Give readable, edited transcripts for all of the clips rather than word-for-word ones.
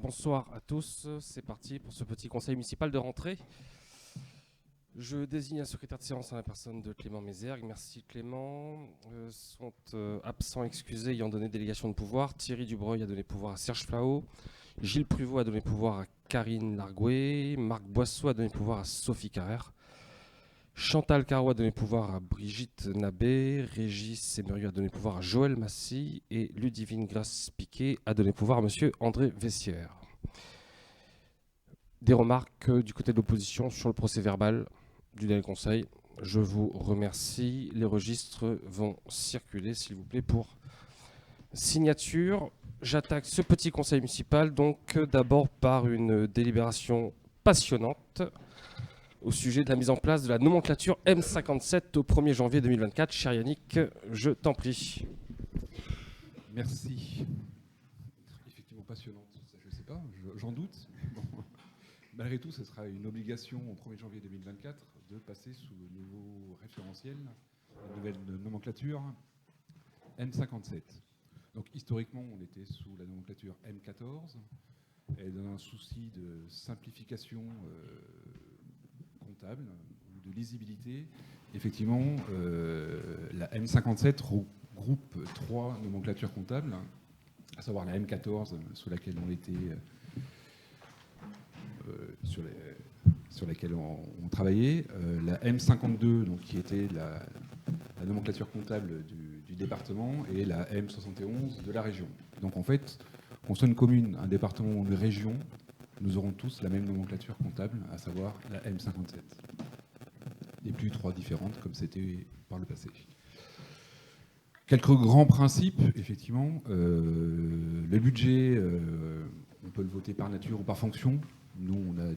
Bonsoir à tous, c'est parti pour ce petit conseil municipal de rentrée. Je désigne un secrétaire de séance à la personne de Clément Mézergue. Merci Clément. Sont absents excusés ayant donné délégation de pouvoir. Thierry Dubreuil a donné pouvoir à Serge Flao. Gilles Pruvot a donné pouvoir à Karine Largoué. Marc Boisseau a donné pouvoir à Sophie Carrère. Chantal Caro a donné pouvoir à Brigitte Nabé. Régis Semurieux a donné pouvoir à Joël Massy. Et Ludivine Grasse-Piquet a donné pouvoir à monsieur André Vessière. Des remarques du côté de l'opposition sur le procès verbal du dernier conseil. Je vous remercie. Les registres vont circuler, s'il vous plaît, pour signature. J'attaque ce petit conseil municipal, donc d'abord par une délibération passionnante au sujet de la mise en place de la nomenclature M57 au 1er janvier 2024. Cher Yannick, je t'en prie. Merci. Effectivement passionnante, ça, je ne sais pas, j'en doute. Bon. Malgré tout, ce sera une obligation au 1er janvier 2024 de passer sous le nouveau référentiel, la nouvelle nomenclature M57. Donc historiquement, on était sous la nomenclature M14, et dans un souci de simplification comptable ou de lisibilité, effectivement, la M57 regroupe trois nomenclatures comptables, à savoir la M14 sous laquelle on était sur laquelle on travaillait, la M52 donc, qui était la nomenclature comptable du département et la M71 de la région. Donc en fait, qu'on soit une commune, un département ou une région, nous aurons tous la même nomenclature comptable, à savoir la M57. Et plus trois différentes comme c'était par le passé. Quelques grands principes, effectivement. Le budget, on peut le voter par nature ou par fonction. Nous, on a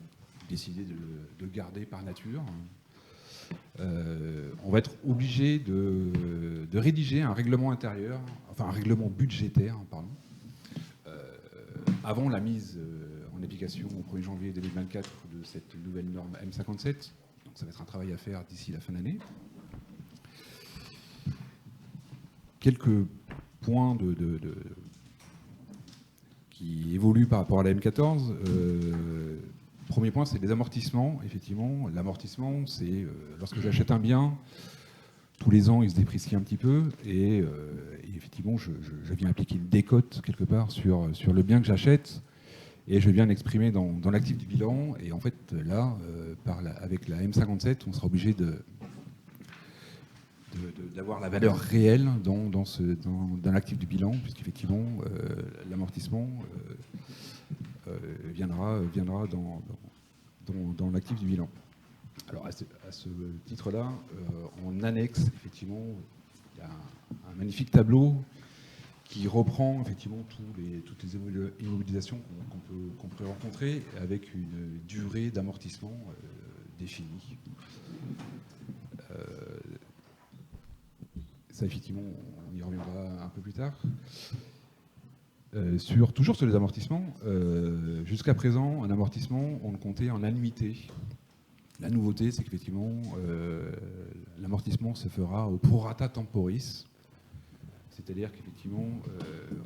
décidé de le garder par nature. On va être obligé de rédiger un règlement intérieur, enfin un règlement budgétaire, pardon, avant la mise en application au 1er janvier 2024 de cette nouvelle norme M57. Donc ça va être un travail à faire d'ici la fin d'année. Quelques points qui évoluent par rapport à la M14. Premier point, c'est les amortissements. Effectivement, l'amortissement, c'est lorsque j'achète un bien, tous les ans, il se déprécie un petit peu, et effectivement, je viens appliquer une décote quelque part sur le bien que j'achète, et je viens l'exprimer dans l'actif du bilan. Et en fait, là, avec la M57, on sera obligé d'avoir la valeur réelle dans l'actif du bilan, puisqu'effectivement, l'amortissement viendra dans l'actif du bilan. Alors à ce titre-là, en annexe, effectivement, il y a un magnifique tableau qui reprend effectivement toutes les immobilisations qu'on peut rencontrer avec une durée d'amortissement définie. Ça, effectivement, on y reviendra un peu plus tard. Toujours sur les amortissements, jusqu'à présent, un amortissement, on le comptait en annuité. La nouveauté, c'est qu'effectivement, l'amortissement se fera au prorata temporis. C'est-à-dire qu'effectivement,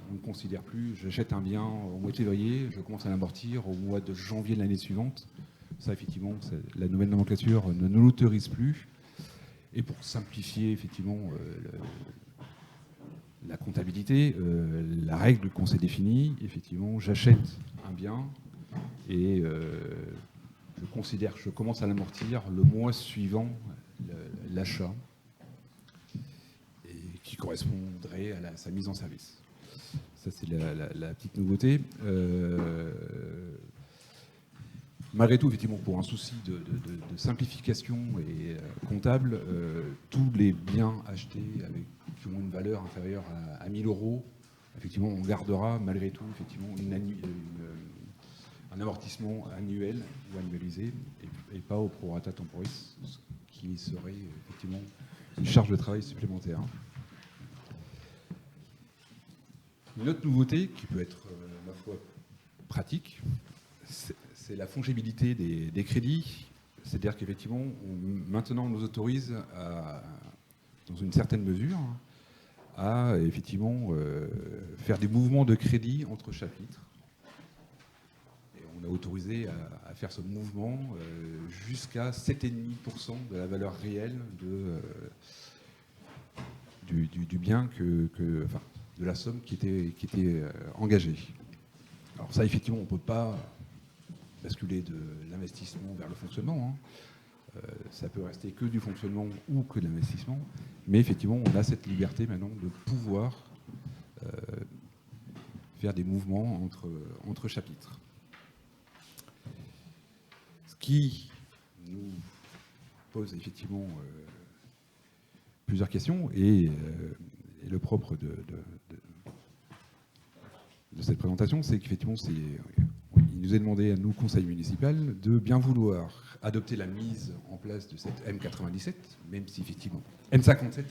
on ne considère plus, j'achète un bien au mois de février, je commence à l'amortir au mois de janvier de l'année suivante. Ça, effectivement, la nouvelle nomenclature ne nous l'autorise plus. Et pour simplifier, effectivement, la comptabilité, la règle qu'on s'est définie, effectivement, j'achète un bien et je considère que je commence à l'amortir le mois suivant l'achat, et qui correspondrait à sa mise en service. Ça, c'est la petite nouveauté. Malgré tout, effectivement, pour un souci de simplification et comptable, tous les biens achetés qui ont une valeur inférieure à 1 000 €, effectivement, on gardera malgré tout effectivement un amortissement annuel ou annualisé et pas au prorata temporis, ce qui serait effectivement une charge de travail supplémentaire. Une autre nouveauté qui peut être à la fois pratique, c'est la fongibilité des crédits. C'est-à-dire qu'effectivement, maintenant, on nous autorise, dans une certaine mesure, à effectivement faire des mouvements de crédit entre chapitres. on a autorisé à faire ce mouvement jusqu'à 7,5% de la valeur réelle du bien, enfin, de la somme qui était engagée. Alors ça, effectivement, on ne peut pas basculer de l'investissement vers le fonctionnement. Ça peut rester que du fonctionnement ou que de l'investissement. Mais effectivement, on a cette liberté maintenant de pouvoir faire des mouvements entre chapitres. Ce qui nous pose effectivement plusieurs questions et le propre de cette présentation, c'est qu'effectivement, il nous est demandé à nous, conseil municipal, de bien vouloir adopter la mise en place de cette M97, même si effectivement M57,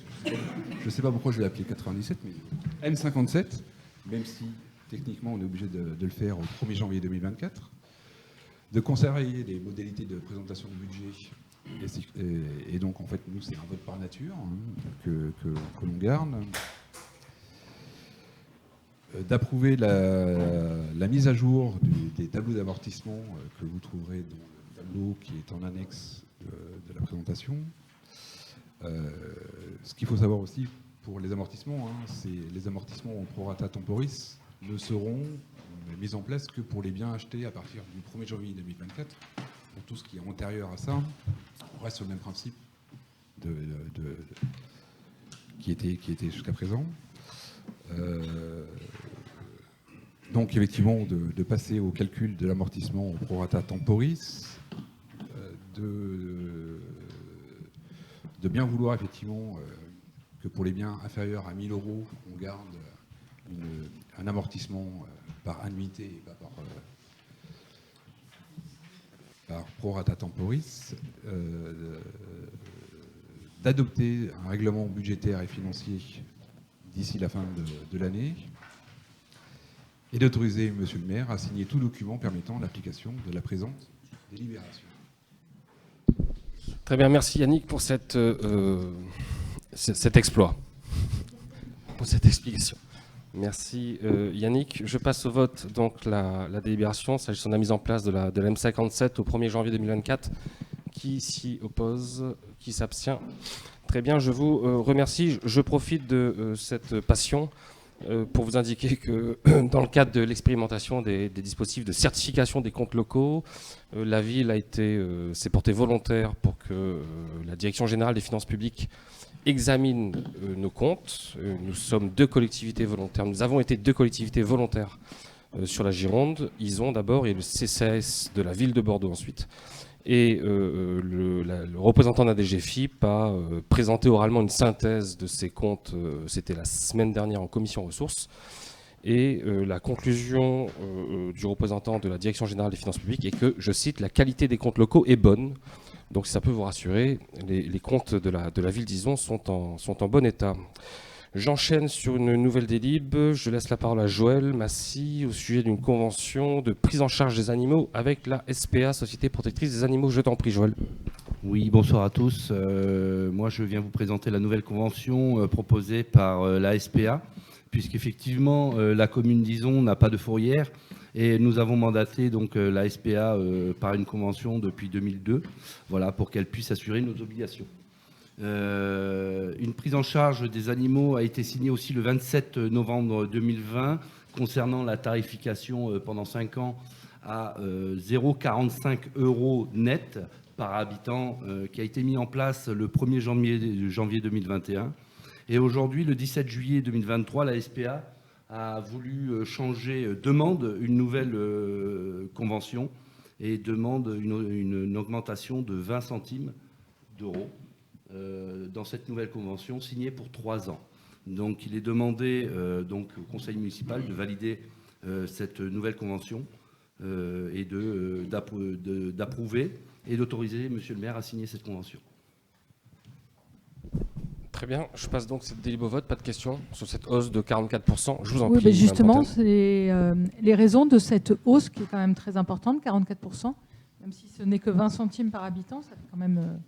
je ne sais pas pourquoi je vais l'appeler 97, mais M57, même si techniquement on est obligé de le faire au 1er janvier 2024, de conserver les modalités de présentation de budget, et donc en fait nous c'est un vote par nature que l'on garde, d'approuver la mise à jour des tableaux d'amortissement que vous trouverez dans le tableau qui est en annexe de la présentation. Ce qu'il faut savoir aussi pour les amortissements, c'est les amortissements en prorata temporis ne seront mis en place que pour les biens achetés à partir du 1er janvier 2024. Pour tout ce qui est antérieur à ça, on reste sur le même principe qui était jusqu'à présent. Donc effectivement de passer au calcul de l'amortissement au prorata temporis, de bien vouloir effectivement que pour les biens inférieurs à 1 000 €, on garde un amortissement par annuité et pas par prorata temporis, d'adopter un règlement budgétaire et financier d'ici la fin de l'année, et d'autoriser Monsieur le maire à signer tout document permettant l'application de la présente délibération. Très bien, merci Yannick pour cet exploit, pour cette explication. Merci Yannick. Je passe au vote donc la délibération s'agissant de la mise en place de la M57 au 1er janvier 2024. Qui s'y oppose? Qui s'abstient? Très bien, je vous remercie. Je profite de cette passion pour vous indiquer que dans le cadre de l'expérimentation des dispositifs de certification des comptes locaux, la ville s'est portée volontaire pour que la Direction générale des finances publiques examine nos comptes. Nous sommes 2 collectivités volontaires. Nous avons été 2 collectivités volontaires sur la Gironde. Ison d'abord et le CCAS de la ville de Bordeaux ensuite. Et le représentant de la DGFiP a présenté oralement une synthèse de ces comptes, c'était la semaine dernière en commission ressources. Et la conclusion du représentant de la Direction générale des finances publiques est que, je cite, la qualité des comptes locaux est bonne. Donc si ça peut vous rassurer, les comptes de la ville d'Ison sont en bon état. J'enchaîne sur une nouvelle délib. Je laisse la parole à Joël Massy au sujet d'une convention de prise en charge des animaux avec la SPA, Société Protectrice des Animaux. Je t'en prie, Joël. Oui, bonsoir à tous. Moi, je viens vous présenter la nouvelle convention proposée par la SPA, puisqu'effectivement, la commune d'Ison n'a pas de fourrière. Et nous avons mandaté donc la SPA par une convention depuis 2002, voilà, pour qu'elle puisse assurer nos obligations. Une prise en charge des animaux a été signée aussi le 27 novembre 2020 concernant la tarification pendant 5 ans à 0,45 € net par habitant qui a été mis en place le 1er janvier 2021. Et aujourd'hui, le 17 juillet 2023, la SPA a voulu demande une nouvelle convention et demande une augmentation de 20 centimes d'euros dans cette nouvelle convention signée pour 3 ans. Donc il est demandé donc, au conseil municipal de valider cette nouvelle convention et d'approuver et d'autoriser monsieur le maire à signer cette convention. Très bien, je passe donc cette délibération au vote. Pas de questions sur cette hausse de 44%. Je vous en oui, prie. Mais justement, c'est les raisons de cette hausse qui est quand même très importante, 44%, même si ce n'est que 20 centimes par habitant, ça fait quand même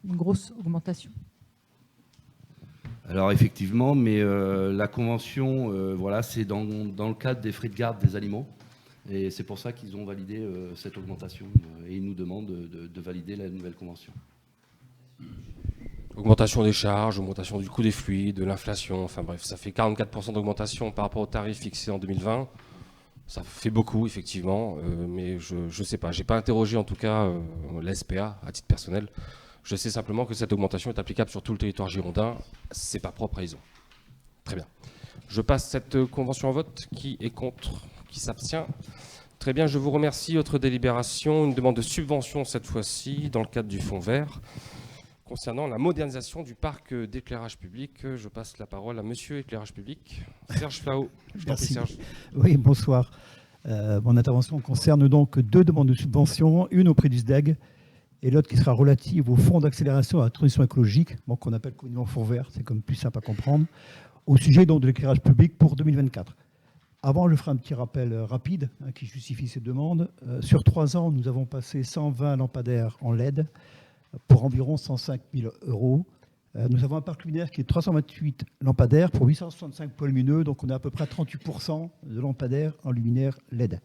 une grosse augmentation. Alors effectivement, mais la convention, voilà, c'est dans le cadre des frais de garde des animaux. Et c'est pour ça qu'ils ont validé cette augmentation. Et ils nous demandent de valider la nouvelle convention. Augmentation des charges, augmentation du coût des fluides, de l'inflation, enfin bref, ça fait 44% d'augmentation par rapport au tarif fixé en 2020. Ça fait beaucoup, effectivement, mais je ne sais pas. Je n'ai pas interrogé, en tout cas, la SPA, à titre personnel. Je sais simplement que cette augmentation est applicable sur tout le territoire girondin. Ce n'est pas propre à ISO. Très bien. Je passe cette convention en vote. Qui est contre? Qui s'abstient? Très bien, je vous remercie. Autre délibération, une demande de subvention, cette fois-ci, dans le cadre du Fonds vert, concernant la modernisation du parc d'éclairage public. Je passe la parole à Monsieur Éclairage public, Serge Flao. Merci. Serge. Oui, bonsoir. Mon intervention concerne donc 2 demandes de subvention, une auprès du SDEG et l'autre qui sera relative au Fonds d'accélération à la transition écologique, bon, qu'on appelle communément Fonds vert, c'est comme plus simple à comprendre, au sujet donc de l'éclairage public pour 2024. Avant, je ferai un petit rappel rapide qui justifie ces demandes. Sur 3 ans, nous avons passé 120 lampadaires en LED pour environ 105 000 €. Nous avons un parc luminaire qui est de 328 lampadaires pour 865 points lumineux, donc on est à peu près à 38% de lampadaires en luminaire LED.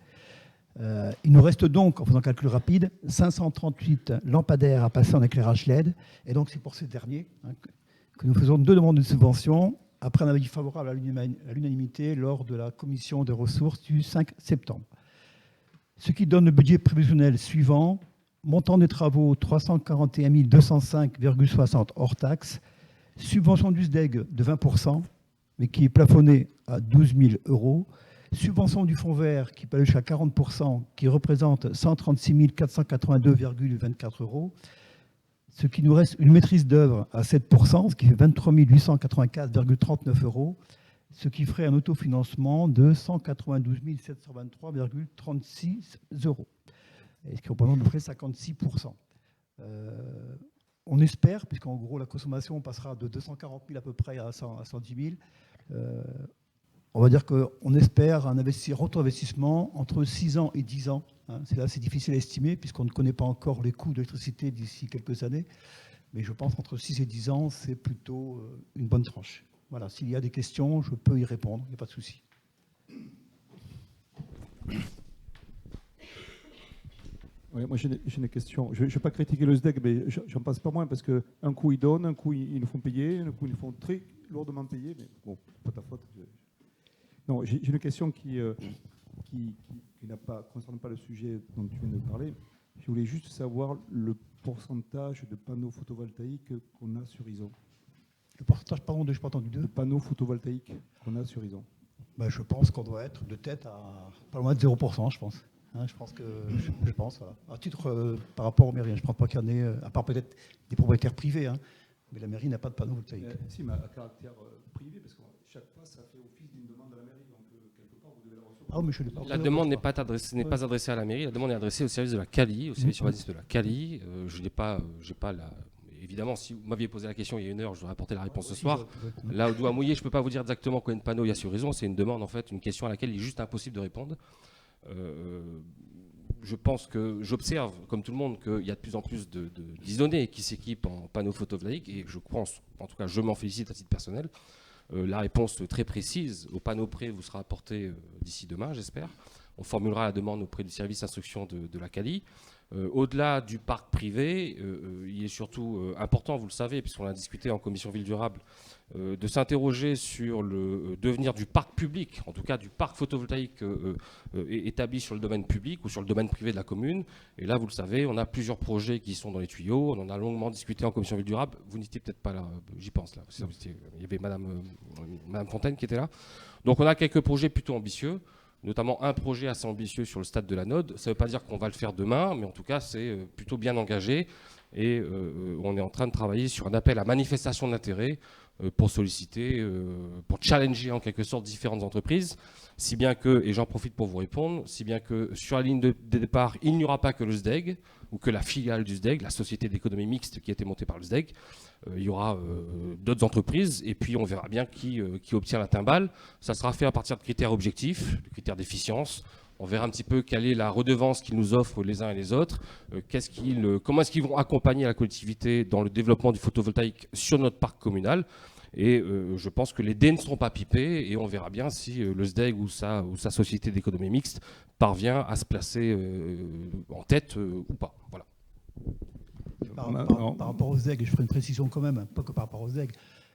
Il nous reste donc, en faisant calcul rapide, 538 lampadaires à passer en éclairage LED, et donc c'est pour ces derniers que nous faisons 2 demandes de subvention, après un avis favorable à l'unanimité lors de la commission des ressources du 5 septembre. Ce qui donne le budget prévisionnel suivant: montant des travaux 341 205,60 hors taxe, subvention du SDEG de 20%, mais qui est plafonnée à 12 000 €, subvention du Fonds vert qui peut aller jusqu'à 40%, qui représente 136 482,24 €, ce qui nous reste une maîtrise d'œuvre à 7%, ce qui fait 23 884,39 €, ce qui ferait un autofinancement de 192 723,36 €. Et ce qui représente à peu près 56%. On espère, puisqu'en gros la consommation passera de 240 000 à peu près à 110 000, on va dire qu'on espère un retour d'investissement entre 6 ans et 10 ans. C'est difficile à estimer puisqu'on ne connaît pas encore les coûts de l'électricité d'ici quelques années. Mais je pense qu'entre 6 et 10 ans, c'est plutôt une bonne tranche. Voilà, s'il y a des questions, je peux y répondre, il n'y a pas de souci. Oui, moi j'ai une question. Je ne vais pas critiquer le SDEC, mais j'en passe pas moins parce qu'un coup ils donnent, un coup ils nous font payer, un coup ils nous font très lourdement payer, mais bon, pas ta faute. Non, j'ai une question qui ne concerne pas le sujet dont tu viens de parler. Je voulais juste savoir le pourcentage de panneaux photovoltaïques qu'on a sur ISO. Le pourcentage, pardon, je n'ai pas entendu deux. De panneaux photovoltaïques qu'on a sur ISO. Je pense qu'on doit être de tête à pas loin de 0%, je pense. Je pense, voilà. À titre par rapport aux mairies, je ne pense pas qu'il y en ait, à part peut-être des propriétaires privés, mais la mairie n'a pas de panneaux photovoltaïques. Si, mais à caractère privé, parce que chaque fois, ça fait office d'une demande à la mairie, donc quelque part, vous devez la recevoir. Ah, mais je l'ai pas. La demande n'est pas adressée à la mairie, la demande est adressée au service de la CALI, au service urbanisme de la CALI. Je n'ai pas la... Évidemment, si vous m'aviez posé la question il y a 1 heure, je vous aurais apporté la réponse ce soir. Là, au doigt mouillé, je ne peux pas vous dire exactement combien de panneaux il y a sur ISO. C'est une demande, en fait, une question à laquelle il est juste impossible de répondre. Je pense que j'observe, comme tout le monde, qu'il y a de plus en plus d'isonnés qui s'équipent en panneaux photovoltaïques et je pense, en tout cas je m'en félicite à titre personnel. La réponse très précise au panneau près vous sera apportée d'ici demain, j'espère. On formulera la demande auprès du service d'instruction de la CALI. Au-delà du parc privé, il est surtout important, vous le savez, puisqu'on a discuté en commission ville durable, de s'interroger sur le devenir du parc public, en tout cas du parc photovoltaïque établi sur le domaine public ou sur le domaine privé de la commune. Et là, vous le savez, on a plusieurs projets qui sont dans les tuyaux. On en a longuement discuté en commission ville durable. Vous n'étiez peut-être pas là, j'y pense là. Il y avait Madame Fontaine qui était là. Donc on a quelques projets plutôt ambitieux, notamment un projet assez ambitieux sur le stade de la Node. Ça ne veut pas dire qu'on va le faire demain, mais en tout cas, c'est plutôt bien engagé. Et on est en train de travailler sur un appel à manifestation d'intérêt pour solliciter, pour challenger en quelque sorte différentes entreprises, si bien que, et j'en profite pour vous répondre, si bien que sur la ligne de départ, il n'y aura pas que le SDEG, ou que la filiale du SDEG, la société d'économie mixte qui a été montée par le SDEG. Il y aura d'autres entreprises, et puis on verra bien qui obtient la timbale. Ça sera fait à partir de critères objectifs, de critères d'efficience. On verra un petit peu quelle est la redevance qu'ils nous offrent les uns et les autres, comment est-ce qu'ils vont accompagner la collectivité dans le développement du photovoltaïque sur notre parc communal. Et je pense que les dés ne seront pas pipés et on verra bien si le SDEG ou sa société d'économie mixte parvient à se placer en tête ou pas. Voilà. Par rapport au SDEG, je ferai une précision quand même, pas que par rapport au SDEG.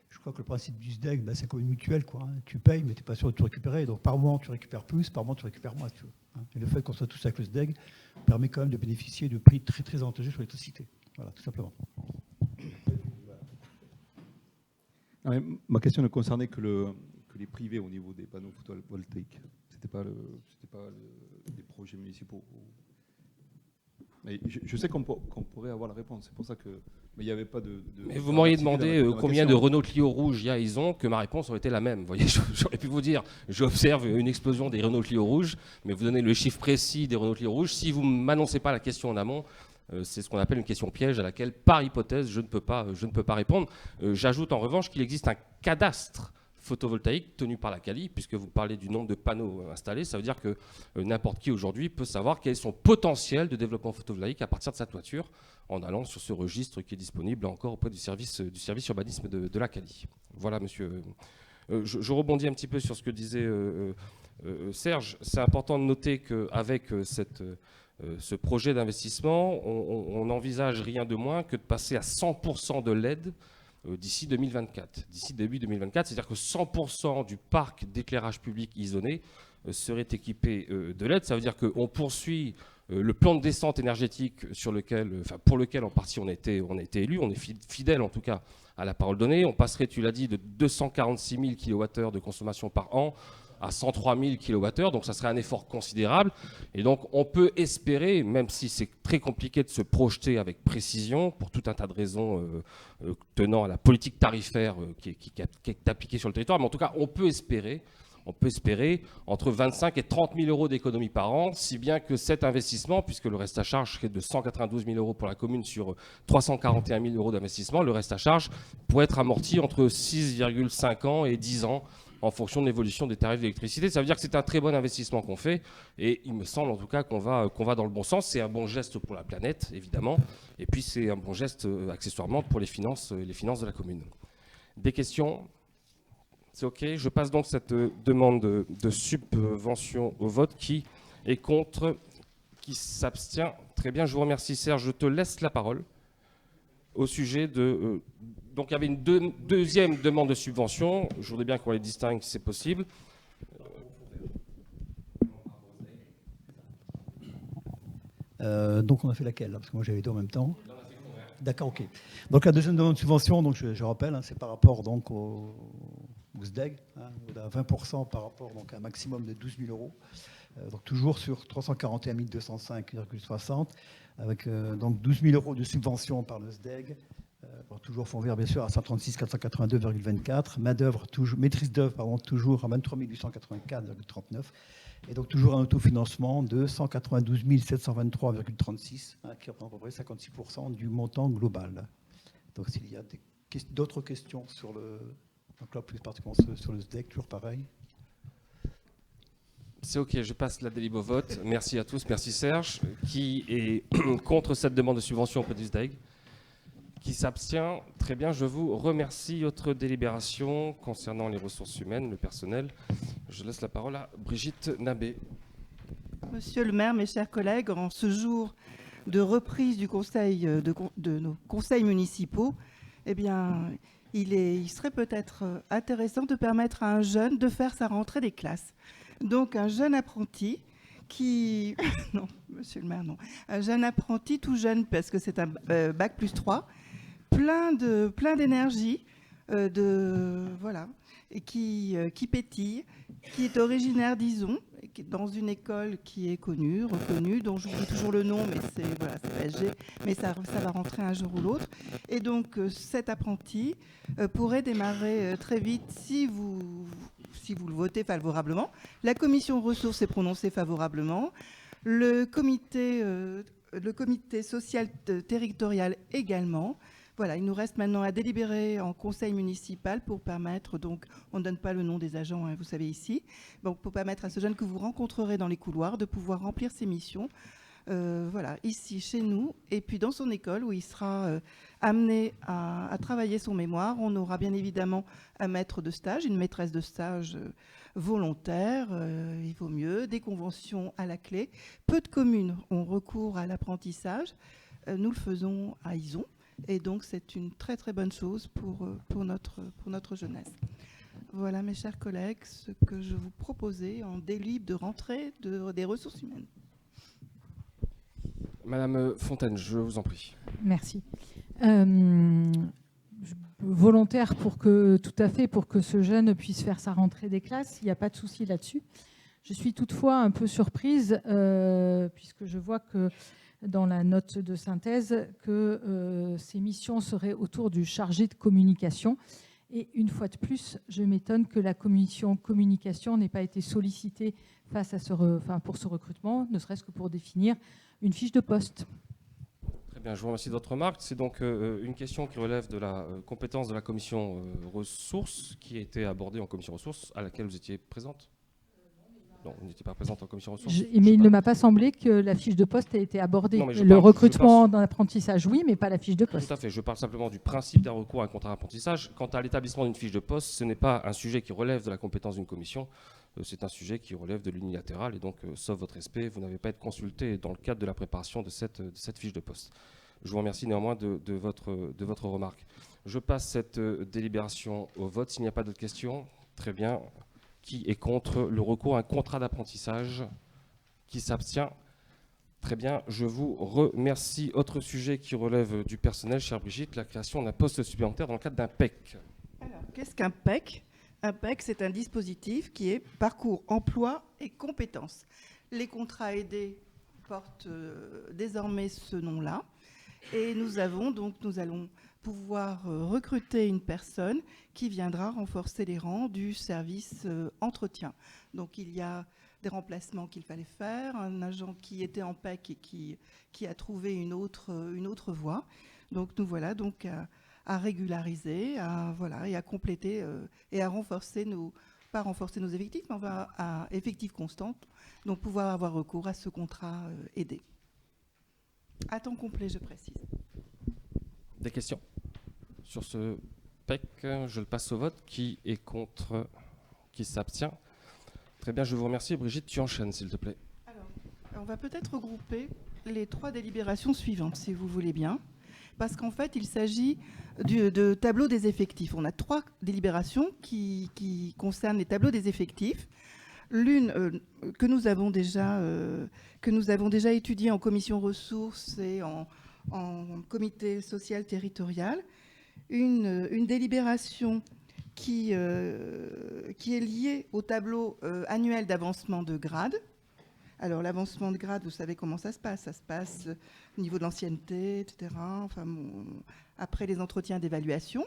Je crois que le principe du SDEG, c'est comme une mutuelle, quoi, hein. Tu payes, mais tu n'es pas sûr de tout récupérer. Donc par mois, tu récupères plus, par mois, tu récupères moins. Tu vois, hein. Et le fait qu'on soit tous avec le SDEG permet quand même de bénéficier de prix très très avantageux sur l'électricité. Voilà, tout simplement. Ma question ne concernait que les privés au niveau des panneaux photovoltaïques. C'était pas des projets municipaux. Mais je sais qu'on pourrait avoir la réponse. C'est pour ça que. Mais il n'y avait pas de. Mais vous m'auriez demandé combien de Renault Clio rouges il y a à Ison, que ma réponse aurait été la même. Vous voyez, j'aurais pu vous dire, j'observe une explosion des Renault Clio rouges, mais vous donnez le chiffre précis des Renault Clio rouges. Si vous ne m'annoncez pas la question en amont, c'est ce qu'on appelle une question piège à laquelle, par hypothèse, je ne peux pas répondre. J'ajoute en revanche qu'il existe un cadastre photovoltaïque tenu par la CALI, puisque vous parlez du nombre de panneaux installés. Ça veut dire que n'importe qui aujourd'hui peut savoir quel est son potentiel de développement photovoltaïque à partir de sa toiture, en allant sur ce registre qui est disponible encore auprès du service urbanisme de la CALI. Voilà, monsieur. Je rebondis un petit peu sur ce que disait Serge. C'est important de noter qu'avec ce projet d'investissement, on n'envisage rien de moins que de passer à 100% de LED d'ici 2024. D'ici début 2024, c'est-à-dire que 100% du parc d'éclairage public isonné serait équipé de LED. Ça veut dire qu'on poursuit le plan de descente énergétique pour lequel en partie on a été élu. On est fidèle en tout cas à la parole donnée. On passerait, tu l'as dit, de 246 000 kWh de consommation par an à 103 000 kWh, donc ça serait un effort considérable. Et donc on peut espérer, même si c'est très compliqué de se projeter avec précision, pour tout un tas de raisons tenant à la politique tarifaire qui est appliquée sur le territoire, mais en tout cas on peut espérer entre 25 et 30 000 euros d'économie par an, si bien que cet investissement, puisque le reste à charge serait de 192 000 euros pour la commune sur 341 000 euros d'investissement, le reste à charge pourrait être amorti entre 6,5 ans et 10 ans, en fonction de l'évolution des tarifs d'électricité. Ça veut dire que c'est un très bon investissement qu'on fait, et il me semble en tout cas qu'on va dans le bon sens. C'est un bon geste pour la planète, évidemment, et puis c'est un bon geste accessoirement pour les finances de la commune. Des questions ? C'est OK. Je passe donc cette demande de subvention au vote. Qui est contre ? Qui s'abstient ? Très bien, je vous remercie Serge. Je te laisse la parole au sujet de... donc il y avait une deuxième demande de subvention. Je voudrais bien qu'on les distingue si c'est possible. Donc on a fait laquelle là, parce que moi j'avais deux en même temps. D'accord, OK. Donc la deuxième demande de subvention, donc je rappelle, hein, c'est par rapport donc au SDEG, hein, à 20% par rapport donc, à un maximum de 12 000 euros. Donc toujours sur 341 205,60, avec donc 12 000 euros de subvention par le SDEG, toujours fonds vert bien sûr à 136 482,24, maîtrise d'œuvre toujours à 23 884,39, et donc toujours un autofinancement de 192 723,36, hein, qui représente à peu près 56% du montant global. Donc s'il y a d'autres questions sur donc là plus particulièrement sur le SDEG, toujours pareil. C'est OK, je passe la délib au vote. Merci à tous, merci Serge. Qui est contre cette demande de subvention auprès du SDEG ? Qui s'abstient ? Très bien, je vous remercie. Autre délibération concernant les ressources humaines, le personnel. Je laisse la parole à Brigitte Nabé. Monsieur le maire, mes chers collègues, en ce jour de reprise du conseil de nos conseils municipaux, eh bien, il serait peut-être intéressant de permettre à un jeune de faire sa rentrée des classes. Donc un jeune apprenti qui... non, monsieur le maire, non. Un jeune apprenti tout jeune, parce que c'est un bac plus 3, plein d'énergie, voilà, et qui pétille, qui est originaire d'Ison, dans une école qui est connue, reconnue, dont j'oublie toujours le nom, mais c'est PSG, mais ça va rentrer un jour ou l'autre. Et donc cet apprenti pourrait démarrer très vite si vous le votez favorablement. La commission ressources est prononcée favorablement. Le comité social territorial également. Voilà, il nous reste maintenant à délibérer en conseil municipal pour permettre, donc on ne donne pas le nom des agents, hein, vous savez ici, donc pour permettre à ce jeune que vous rencontrerez dans les couloirs de pouvoir remplir ses missions voilà, ici, chez nous, et puis dans son école, où il sera amené à travailler son mémoire. On aura bien évidemment un maître de stage, une maîtresse de stage volontaire, il vaut mieux, des conventions à la clé. Peu de communes ont recours à l'apprentissage. Nous le faisons à Ison, et donc c'est une très très bonne chose pour notre jeunesse. Voilà, mes chers collègues, ce que je vous proposais en délib de rentrée des ressources humaines. Madame Fontaine, je vous en prie. Merci. Volontaire tout à fait pour que ce jeune puisse faire sa rentrée des classes, il n'y a pas de souci là-dessus. Je suis toutefois un peu surprise, puisque je vois que dans la note de synthèse, que ces missions seraient autour du chargé de communication. Et une fois de plus, je m'étonne que la commission communication n'ait pas été sollicitée face à pour ce recrutement, ne serait-ce que pour définir une fiche de poste. Très bien, je vous remercie de votre remarque. C'est donc une question qui relève de la compétence de la commission ressources, qui a été abordée en commission ressources, à laquelle vous étiez présente. Non, vous n'étiez pas présente en commission ressources. Mais il ne m'a pas semblé que la fiche de poste ait été abordée. Non, le recrutement dans l'apprentissage, oui, mais pas la fiche de poste. Tout à fait. Je parle simplement du principe d'un recours à un contrat d'apprentissage. Quant à l'établissement d'une fiche de poste, ce n'est pas un sujet qui relève de la compétence d'une commission. C'est un sujet qui relève de l'unilatéral. Et donc, sauf votre respect, vous n'avez pas été consulté dans le cadre de la préparation de cette fiche de poste. Je vous remercie néanmoins de votre remarque. Je passe cette délibération au vote. S'il n'y a pas d'autres questions, très bien. Qui est contre le recours à un contrat d'apprentissage? Qui s'abstient? Très bien, je vous remercie. Autre sujet qui relève du personnel, chère Brigitte, la création d'un poste supplémentaire dans le cadre d'un PEC. Alors, qu'est-ce qu'un PEC? Un PEC, c'est un dispositif qui est parcours emploi et compétences. Les contrats aidés portent désormais ce nom-là. Et nous allons pouvoir recruter une personne qui viendra renforcer les rangs du service entretien. Donc il y a des remplacements qu'il fallait faire, un agent qui était en PEC et qui a trouvé une autre voie. Donc nous voilà donc à régulariser, et à compléter et à renforcer pas renforcer nos effectifs, mais on va à effectifs constants, donc pouvoir avoir recours à ce contrat aidé. À temps complet, je précise. Des questions sur ce PEC? Je le passe au vote. Qui est contre? Qui s'abstient? Très bien, je vous remercie. Brigitte, tu enchaînes, s'il te plaît. Alors, on va peut-être regrouper les 3 délibérations suivantes, si vous voulez bien, parce qu'en fait, il s'agit de tableau des effectifs. On a 3 délibérations qui concernent les tableaux des effectifs. L'une que nous avons déjà étudiée en commission ressources et en comité social territorial, une délibération qui est liée au tableau annuel d'avancement de grade. Alors l'avancement de grade, vous savez comment ça se passe au niveau de l'ancienneté, etc., après les entretiens d'évaluation.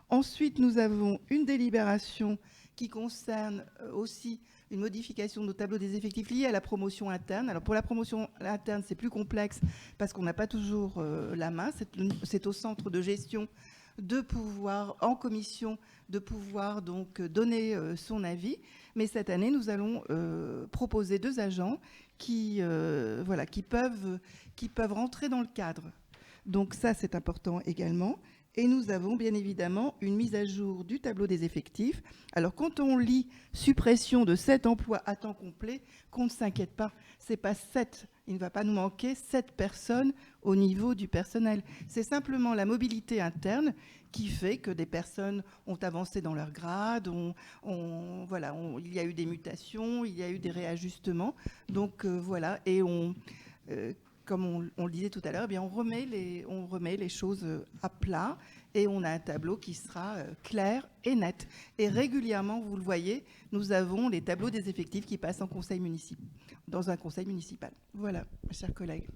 Ensuite, nous avons une délibération qui concerne aussi une modification de nos tableaux des effectifs liés à la promotion interne. Alors pour la promotion interne, c'est plus complexe parce qu'on n'a pas toujours la main. C'est au centre de gestion de pouvoir, en commission, de pouvoir donc donner son avis. Mais cette année, nous allons proposer 2 agents qui peuvent rentrer dans le cadre. Donc ça, c'est important également. Et nous avons bien évidemment une mise à jour du tableau des effectifs. Alors quand on lit suppression de 7 emplois à temps complet, qu'on ne s'inquiète pas, c'est pas 7, il ne va pas nous manquer 7 personnes au niveau du personnel. C'est simplement la mobilité interne qui fait que des personnes ont avancé dans leur grade, il y a eu des mutations, il y a eu des réajustements. Donc et comme on le disait tout à l'heure, on remet les choses à plat et on a un tableau qui sera clair et net. Et régulièrement, vous le voyez, nous avons les tableaux des effectifs qui passent dans un conseil municipal. Voilà, mes chers collègues.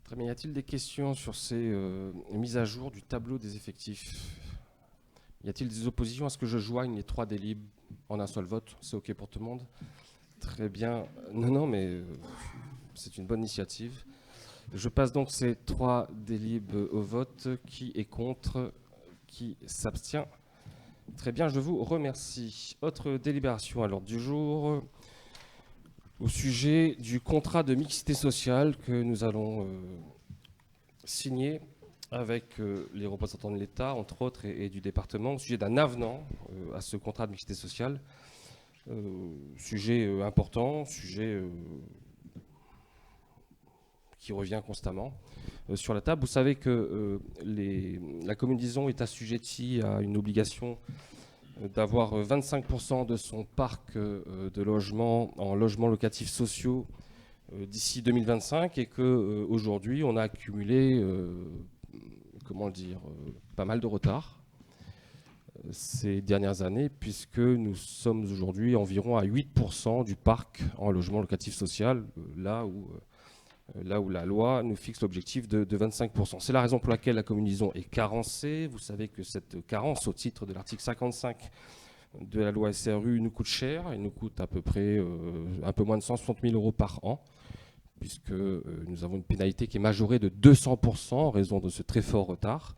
Très bien. Y a-t-il des questions sur ces mises à jour du tableau des effectifs? Y a-t-il des oppositions à ce que je joigne les 3 délibs en un seul vote? C'est OK pour tout le monde? Très bien. Non, mais c'est une bonne initiative. Je passe donc ces 3 délibs au vote. Qui est contre? Qui s'abstient? Très bien, je vous remercie. Autre délibération à l'ordre du jour. au sujet du contrat de mixité sociale que nous allons signer avec les représentants de l'État, entre autres, et du département, au sujet d'un avenant à ce contrat de mixité sociale. Sujet important, sujet qui revient constamment sur la table. Vous savez que la commune d'Izon est assujettie à une obligation d'avoir 25% de son parc de logements en logements locatifs sociaux d'ici 2025 et qu'aujourd'hui on a accumulé pas mal de retard ces dernières années, puisque nous sommes aujourd'hui environ à 8% du parc en logement locatif social, là où la loi nous fixe l'objectif de 25%. C'est la raison pour laquelle la commune d'Izon est carencée. Vous savez que cette carence, au titre de l'article 55 de la loi SRU, nous coûte cher. Elle nous coûte à peu près un peu moins de 160 000 € par an, puisque nous avons une pénalité qui est majorée de 200% en raison de ce très fort retard.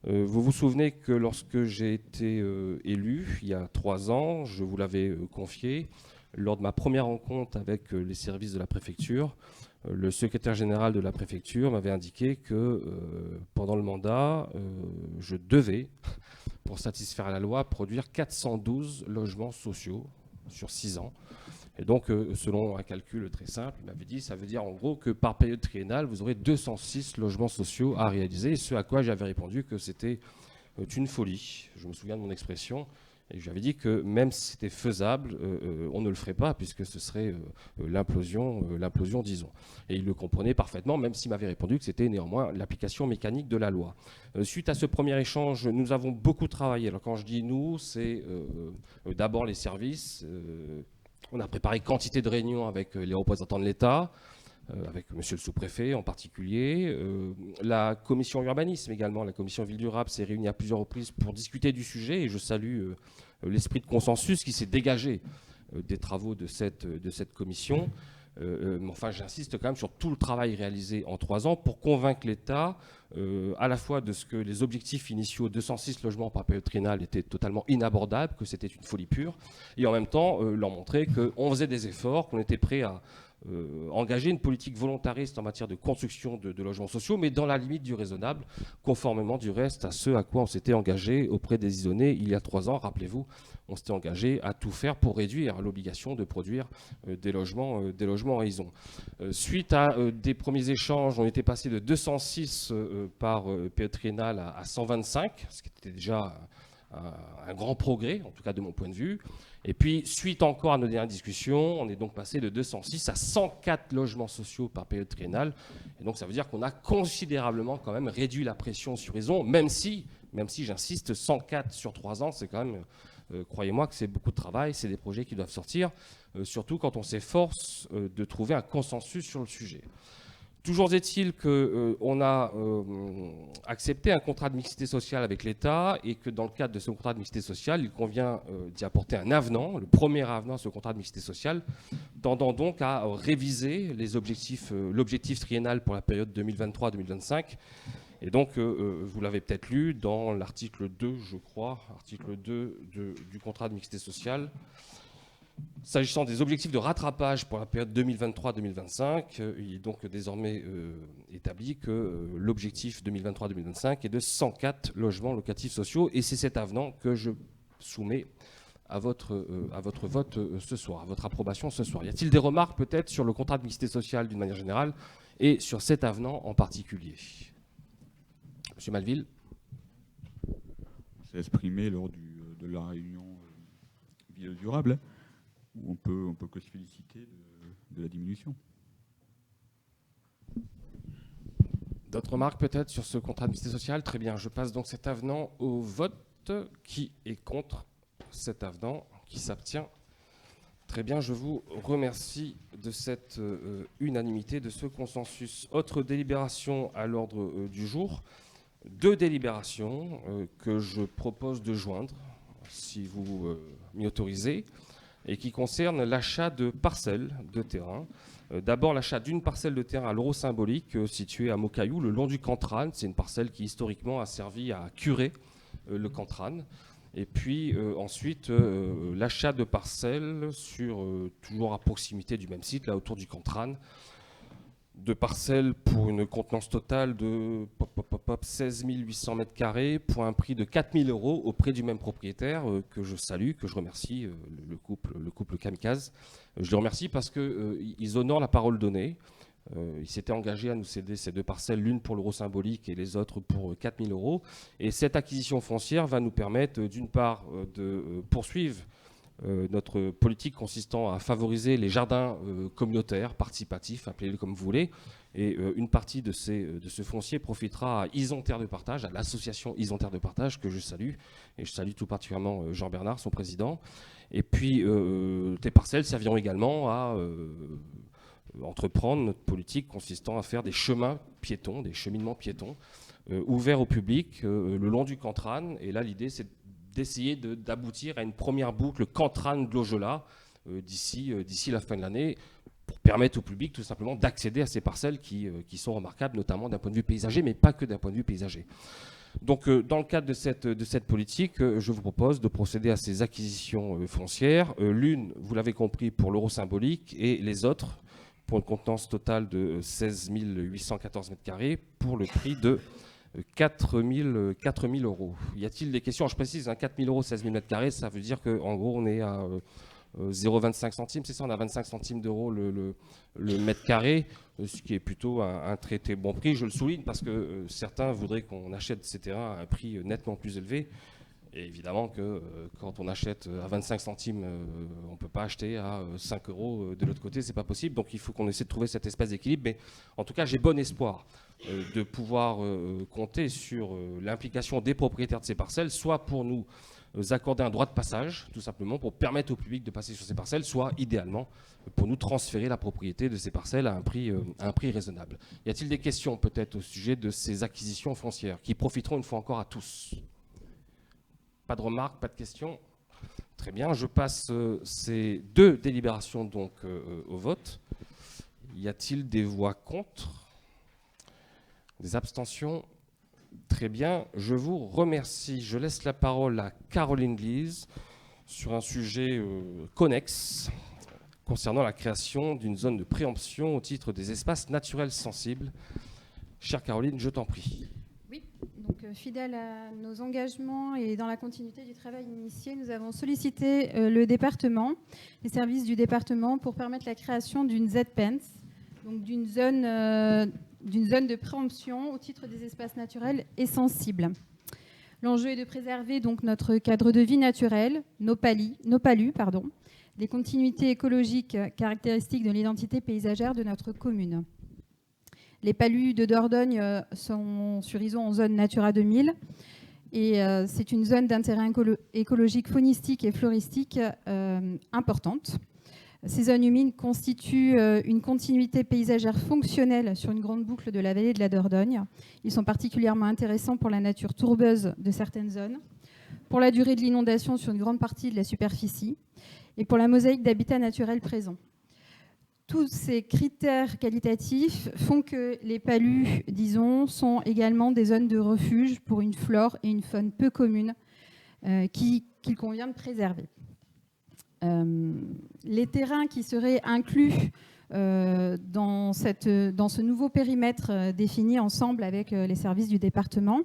Vous vous souvenez que lorsque j'ai été élu, il y a 3 ans, je vous l'avais confié, lors de ma première rencontre avec les services de la préfecture, le secrétaire général de la préfecture m'avait indiqué que pendant le mandat, je devais, pour satisfaire la loi, produire 412 logements sociaux sur 6 ans. Et donc, selon un calcul très simple, il m'avait dit, ça veut dire en gros que par période triennale, vous aurez 206 logements sociaux à réaliser, ce à quoi j'avais répondu que c'était une folie. Je me souviens de mon expression. Et je lui avais dit que même si c'était faisable, on ne le ferait pas, puisque ce serait l'implosion d'Izon. Et il le comprenait parfaitement, même s'il m'avait répondu que c'était néanmoins l'application mécanique de la loi. Suite à ce premier échange, nous avons beaucoup travaillé. Alors quand je dis nous, c'est d'abord les services. On a préparé quantité de réunions avec les représentants de l'État, avec monsieur le sous-préfet en particulier. La commission urbanisme également, la commission ville durable s'est réunie à plusieurs reprises pour discuter du sujet, et je salue l'esprit de consensus qui s'est dégagé des travaux de cette commission. Mais enfin, j'insiste quand même sur tout le travail réalisé en 3 ans pour convaincre l'État à la fois de ce que les objectifs initiaux, 206 logements par période triennale, étaient totalement inabordables, que c'était une folie pure, et en même temps leur montrer qu'on faisait des efforts, qu'on était prêt à engager une politique volontariste en matière de construction de logements sociaux, mais dans la limite du raisonnable, conformément du reste à ce à quoi on s'était engagé auprès des Izonnais il y a 3 ans. Rappelez-vous, on s'était engagé à tout faire pour réduire l'obligation de produire des logements à Izon. Suite à des premiers échanges, on était passé de 206 par période triennale à 125, ce qui était déjà un grand progrès, en tout cas de mon point de vue. Et puis, suite encore à nos dernières discussions, on est donc passé de 206 à 104 logements sociaux par période triennale. Et donc, ça veut dire qu'on a considérablement quand même réduit la pression sur Izon, même si j'insiste, 104 sur 3 ans, c'est quand même, croyez-moi que c'est beaucoup de travail, c'est des projets qui doivent sortir, surtout quand on s'efforce de trouver un consensus sur le sujet. Toujours est-il qu'on a accepté un contrat de mixité sociale avec l'État et que dans le cadre de ce contrat de mixité sociale, il convient d'y apporter un avenant, le premier avenant à ce contrat de mixité sociale, tendant donc à réviser l'objectif triennal pour la période 2023-2025. Et donc, vous l'avez peut-être lu dans l'article 2, je crois, article 2 du contrat de mixité sociale. S'agissant des objectifs de rattrapage pour la période 2023-2025, il est donc désormais établi que l'objectif 2023-2025 est de 104 logements locatifs sociaux, et c'est cet avenant que je soumets à votre vote ce soir, à votre approbation ce soir. Y a-t-il des remarques peut-être sur le contrat de mixité sociale d'une manière générale et sur cet avenant en particulier? Monsieur Malville. C'est exprimé lors de la réunion Ville durable, où on peut que se féliciter de la diminution. D'autres remarques peut-être sur ce contrat de mixité sociale? Très bien, je passe donc cet avenant au vote. Qui est contre cet avenant? Qui s'abstient? Très bien, je vous remercie de cette unanimité, de ce consensus. Autre délibération à l'ordre du jour. 2 délibérations que je propose de joindre, si vous m'y autorisez, et qui concerne l'achat de parcelles de terrain. D'abord, l'achat d'une parcelle de terrain à l'euro symbolique située à Mocaillou, le long du Cantrane. C'est une parcelle qui historiquement a servi à curer le Cantrane. Et puis ensuite, l'achat de parcelles toujours à proximité du même site, là autour du Cantran, de parcelles pour une contenance totale de 16 800 m² pour un prix de 4 000 € auprès du même propriétaire que je salue, que je remercie, le couple Kamikaze. Je les remercie parce qu'ils honorent la parole donnée. Ils s'étaient engagés à nous céder ces 2 parcelles, l'une pour l'euro symbolique et les autres pour 4 000 €. Et cette acquisition foncière va nous permettre d'une part de poursuivre notre politique consistant à favoriser les jardins communautaires, participatifs, appelez-les comme vous voulez. Et une partie de ce foncier profitera à Ison Terre de Partage, à l'association Ison Terre de Partage, que je salue. Et je salue tout particulièrement Jean Bernard, son président. Et puis, les parcelles serviront également à entreprendre notre politique consistant à faire des chemins piétons, des cheminements piétons, ouverts au public le long du Cantran. Et là, l'idée, c'est d'essayer d'aboutir à une première boucle Cantran-Glogela d'ici la fin de l'année, pour permettre au public tout simplement d'accéder à ces parcelles qui sont remarquables, notamment d'un point de vue paysager, mais pas que d'un point de vue paysager. Donc dans le cadre de cette politique, je vous propose de procéder à ces acquisitions foncières. L'une, vous l'avez compris, pour l'euro symbolique, et les autres pour une contenance totale de 16 814 m² pour le prix de 4 000 €. Y a-t-il des questions? Je précise, 4 000 €, 16 000 m², ça veut dire qu'en gros, on est à 0,25 centimes, c'est ça? On a 25 centimes d'euros le mètre carré, ce qui est plutôt un très bon prix. Je le souligne parce que certains voudraient qu'on achète ces terrains à un prix nettement plus élevé. Et évidemment que quand on achète à 25 centimes, on ne peut pas acheter à 5 € de l'autre côté, c'est pas possible. Donc il faut qu'on essaie de trouver cette espèce d'équilibre. Mais en tout cas, j'ai bon espoir de pouvoir compter sur l'implication des propriétaires de ces parcelles, soit pour nous accorder un droit de passage, tout simplement, pour permettre au public de passer sur ces parcelles, soit idéalement pour nous transférer la propriété de ces parcelles à un prix raisonnable. Y a-t-il des questions peut-être au sujet de ces acquisitions foncières qui profiteront une fois encore à tous? Pas de remarques, pas de questions? Très bien, je passe ces 2 délibérations donc au vote. Y a-t-il des voix contre? Des abstentions? Très bien, je vous remercie. Je laisse la parole à Caroline Lise sur un sujet connexe concernant la création d'une zone de préemption au titre des espaces naturels sensibles. Chère Caroline, je t'en prie. Oui, donc fidèle à nos engagements et dans la continuité du travail initié, nous avons sollicité le département, les services du département, pour permettre la création d'une ZPENS, donc d'une zone de préemption au titre des espaces naturels et sensibles. L'enjeu est de préserver donc notre cadre de vie naturel, nos palus, les continuités écologiques caractéristiques de l'identité paysagère de notre commune. Les palus de Dordogne sont sur Ison en zone Natura 2000 et c'est une zone d'intérêt écologique, faunistique et floristique importante. Ces zones humides constituent une continuité paysagère fonctionnelle sur une grande boucle de la vallée de la Dordogne. Ils sont particulièrement intéressants pour la nature tourbeuse de certaines zones, pour la durée de l'inondation sur une grande partie de la superficie et pour la mosaïque d'habitats naturels présents. Tous ces critères qualitatifs font que les palus, disons, sont également des zones de refuge pour une flore et une faune peu communes qu'il convient de préserver. Les terrains qui seraient inclus dans ce nouveau périmètre défini ensemble avec les services du département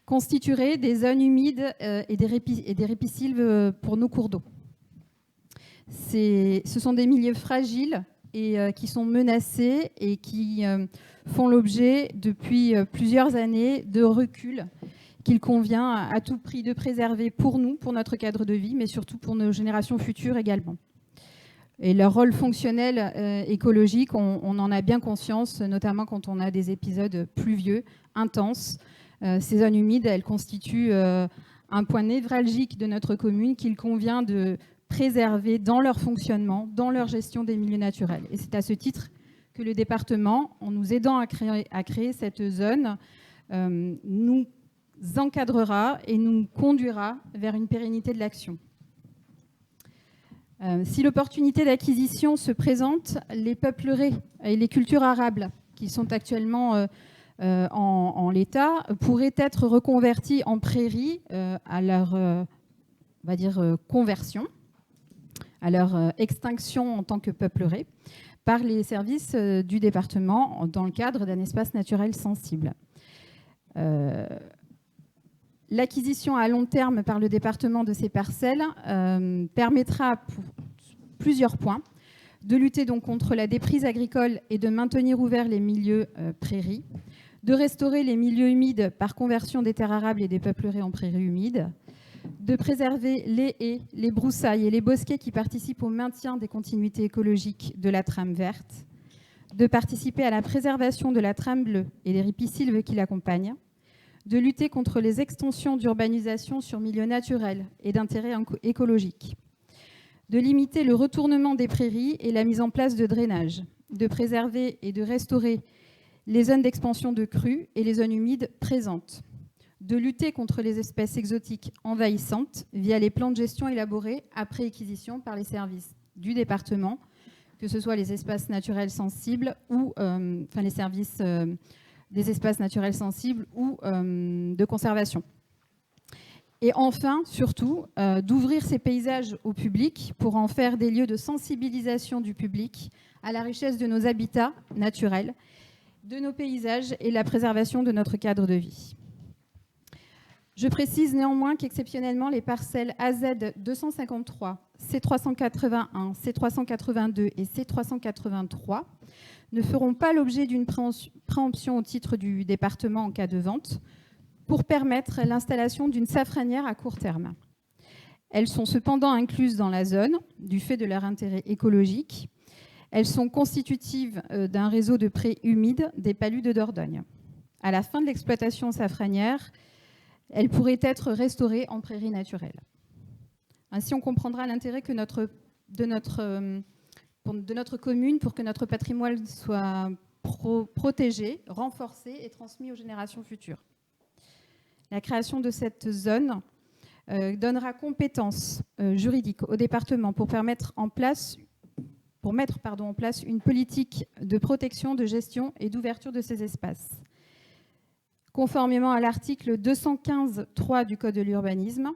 constitueraient des zones humides et des ripisylves pour nos cours d'eau. Ce sont des milieux fragiles et qui sont menacés et qui font l'objet depuis plusieurs années de recul qu'il convient à tout prix de préserver pour nous, pour notre cadre de vie, mais surtout pour nos générations futures également. Et leur rôle fonctionnel écologique, on en a bien conscience, notamment quand on a des épisodes pluvieux, intenses. Ces zones humides, elles constituent un point névralgique de notre commune qu'il convient de préserver dans leur fonctionnement, dans leur gestion des milieux naturels. Et c'est à ce titre que le département, en nous aidant à créer cette zone, nous encadrera et nous conduira vers une pérennité de l'action. Si l'opportunité d'acquisition se présente, les peupleraies et les cultures arables, qui sont actuellement en l'état pourraient être reconvertis en prairies à leur on va dire, conversion, à leur extinction en tant que peupleraies, par les services du département dans le cadre d'un espace naturel sensible. L'acquisition à long terme par le département de ces parcelles permettra, pour plusieurs points, de lutter donc contre la déprise agricole et de maintenir ouverts les milieux prairies, de restaurer les milieux humides par conversion des terres arables et des peupleraies en prairies humides, de préserver les haies, les broussailles et les bosquets qui participent au maintien des continuités écologiques de la trame verte, de participer à la préservation de la trame bleue et des ripisylves qui l'accompagnent, de lutter contre les extensions d'urbanisation sur milieux naturels et d'intérêt écologique, de limiter le retournement des prairies et la mise en place de drainage, de préserver et de restaurer les zones d'expansion de crues et les zones humides présentes, de lutter contre les espèces exotiques envahissantes via les plans de gestion élaborés après acquisition par les services du département, que ce soit les espaces naturels sensibles ou les services des espaces naturels sensibles ou de conservation. Et enfin, surtout, d'ouvrir ces paysages au public pour en faire des lieux de sensibilisation du public à la richesse de nos habitats naturels, de nos paysages et la préservation de notre cadre de vie. Je précise néanmoins qu'exceptionnellement, les parcelles AZ 253, C381, C382 et C383 ne feront pas l'objet d'une préemption au titre du département en cas de vente pour permettre l'installation d'une safranière à court terme. Elles sont cependant incluses dans la zone du fait de leur intérêt écologique. Elles sont constitutives d'un réseau de prés humides des palus de Dordogne. À la fin de l'exploitation safranière, elles pourraient être restaurées en prairies naturelles. Ainsi, on comprendra l'intérêt de notre commune pour que notre patrimoine soit protégé, renforcé et transmis aux générations futures. La création de cette zone donnera compétence juridique au département pour mettre en place une politique de protection, de gestion et d'ouverture de ces espaces. Conformément à l'article 215.3 du Code de l'urbanisme,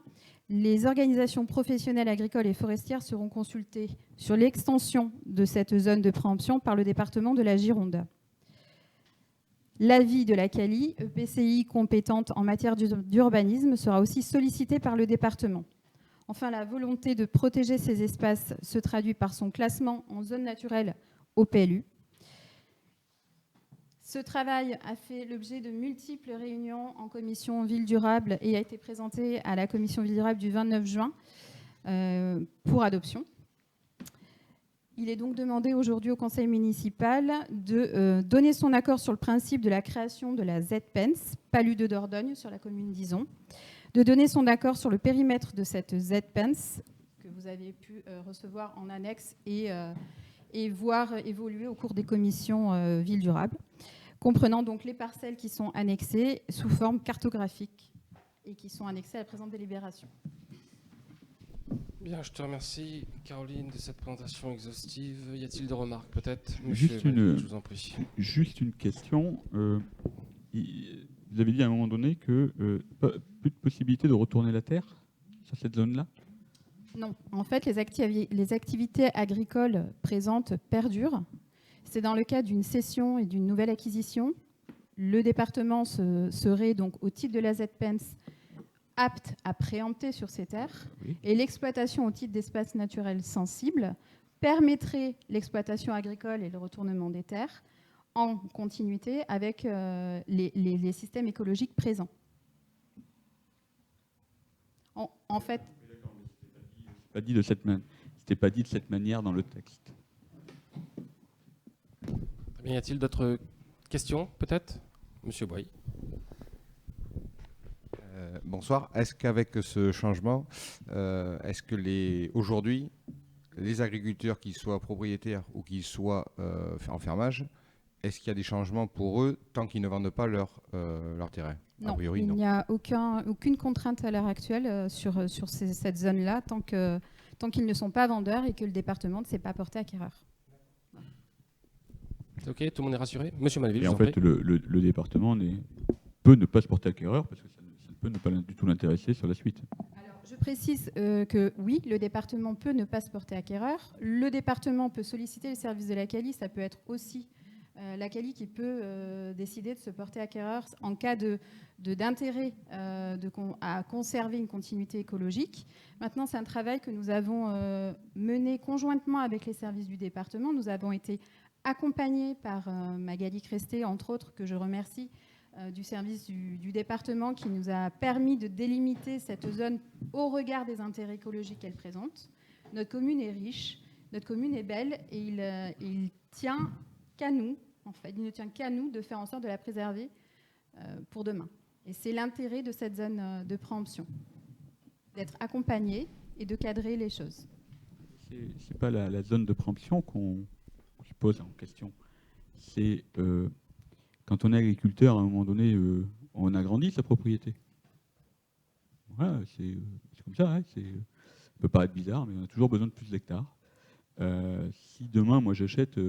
les organisations professionnelles agricoles et forestières seront consultées sur l'extension de cette zone de préemption par le département de la Gironde. L'avis de la CALI, EPCI compétente en matière d'urbanisme, sera aussi sollicité par le département. Enfin, la volonté de protéger ces espaces se traduit par son classement en zone naturelle au PLU. Ce travail a fait l'objet de multiples réunions en commission Ville Durable et a été présenté à la commission Ville Durable du 29 juin pour adoption. Il est donc demandé aujourd'hui au conseil municipal de donner son accord sur le principe de la création de la ZPENS, Palus de Dordogne, sur la commune d'Izon, de donner son accord sur le périmètre de cette ZPENS, que vous avez pu recevoir en annexe et voir évoluer au cours des commissions Ville Durable, comprenant donc les parcelles qui sont annexées sous forme cartographique et qui sont annexées à la présente délibération. Bien, je te remercie, Caroline, de cette présentation exhaustive. Y a-t-il des remarques, peut-être? Juste je vous en prie. Juste une question. Vous avez dit à un moment donné que plus de possibilité de retourner la terre sur cette zone-là? Non. En fait, les activités agricoles présentes perdurent. C'est dans le cas d'une cession et d'une nouvelle acquisition. Le département serait donc, au titre de la ZPENS, apte à préempter sur ces terres. Oui. Et l'exploitation au titre d'espaces naturels sensibles permettrait l'exploitation agricole et le retournement des terres en continuité avec les systèmes écologiques présents. En fait... C'était pas dit de cette manière dans le texte. Très bien, y a-t-il d'autres questions, peut-être? Monsieur Boy. Bonsoir. Est-ce qu'avec ce changement, est-ce que aujourd'hui, les agriculteurs qui soient propriétaires ou qui soient en fermage, est-ce qu'il y a des changements pour eux tant qu'ils ne vendent pas leur terrain? Non, a priori, il n'y a aucune contrainte à l'heure actuelle sur cette zone-là tant qu'ils ne sont pas vendeurs et que le département ne s'est pas porté acquéreur. Ok, tout le monde est rassuré? Monsieur Malville, Et je en vous en fait, prie. le département peut ne pas se porter acquéreur parce que ça ne peut ne pas du tout l'intéresser sur la suite. Alors, je précise que oui, le département peut ne pas se porter acquéreur. Le département peut solliciter le service de la CALI. Ça peut être aussi la CALI qui peut décider de se porter acquéreur en cas d'intérêt à conserver une continuité écologique. Maintenant, c'est un travail que nous avons mené conjointement avec les services du département. Nous avons été accompagnés par Magali Cresté, entre autres, que je remercie, du service du département qui nous a permis de délimiter cette zone au regard des intérêts écologiques qu'elle présente. Notre commune est riche, notre commune est belle et il tient qu'à nous, en fait, il ne tient qu'à nous de faire en sorte de la préserver pour demain. Et c'est l'intérêt de cette zone de préemption, d'être accompagné et de cadrer les choses. C'est pas la zone de préemption qu'on se pose en question. C'est quand on est agriculteur, à un moment donné, on agrandit sa propriété. Voilà, c'est comme ça. Hein, ça peut paraître bizarre, mais on a toujours besoin de plus d'hectares. Si demain, moi, j'achète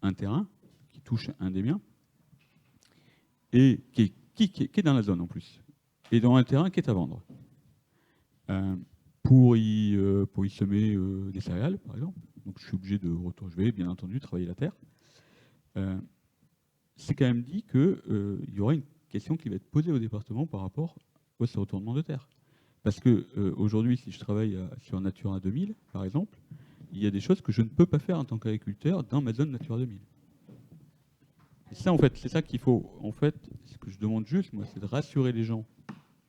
un terrain qui touche un des miens, et qui est dans la zone en plus, et dans un terrain qui est à vendre, pour y semer des céréales, par exemple. Donc je suis obligé je vais bien entendu travailler la terre. C'est quand même dit qu'il y aura une question qui va être posée au département par rapport au retournement de terre. Parce que aujourd'hui, si je travaille sur Natura 2000, par exemple, il y a des choses que je ne peux pas faire en tant qu'agriculteur dans ma zone Natura 2000. Et ça, en fait, c'est ça qu'il faut. En fait, ce que je demande juste, moi, c'est de rassurer les gens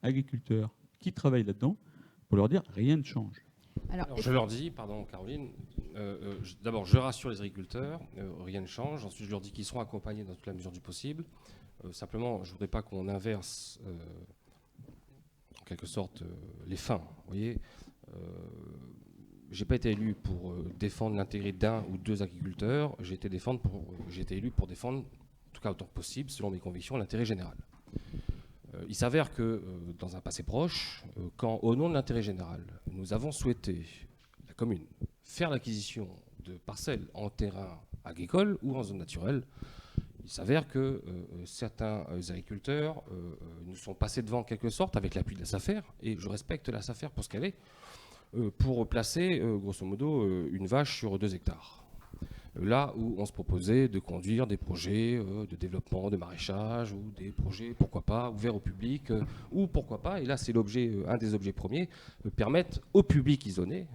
agriculteurs qui travaillent là-dedans pour leur dire rien ne change. Alors, je leur dis, pardon Caroline, d'abord je rassure les agriculteurs, rien ne change. Ensuite je leur dis qu'ils seront accompagnés dans toute la mesure du possible. Simplement, je ne voudrais pas qu'on inverse en quelque sorte les fins. Vous voyez, j'ai pas été élu pour défendre l'intérêt d'un ou deux agriculteurs. J'ai été élu pour défendre, en tout cas autant que possible, selon mes convictions, l'intérêt général. Il s'avère que dans un passé proche, quand au nom de l'intérêt général, nous avons souhaité, la commune, faire l'acquisition de parcelles en terrain agricole ou en zone naturelle, il s'avère que certains agriculteurs nous sont passés devant en quelque sorte avec l'appui de la SAFER, et je respecte la SAFER pour ce qu'elle est, pour placer grosso modo une vache sur 2 hectares. Là où on se proposait de conduire des projets de développement, de maraîchage, ou des projets, pourquoi pas, ouverts au public, ou pourquoi pas, et là c'est un des objets premiers, permettre au public isolé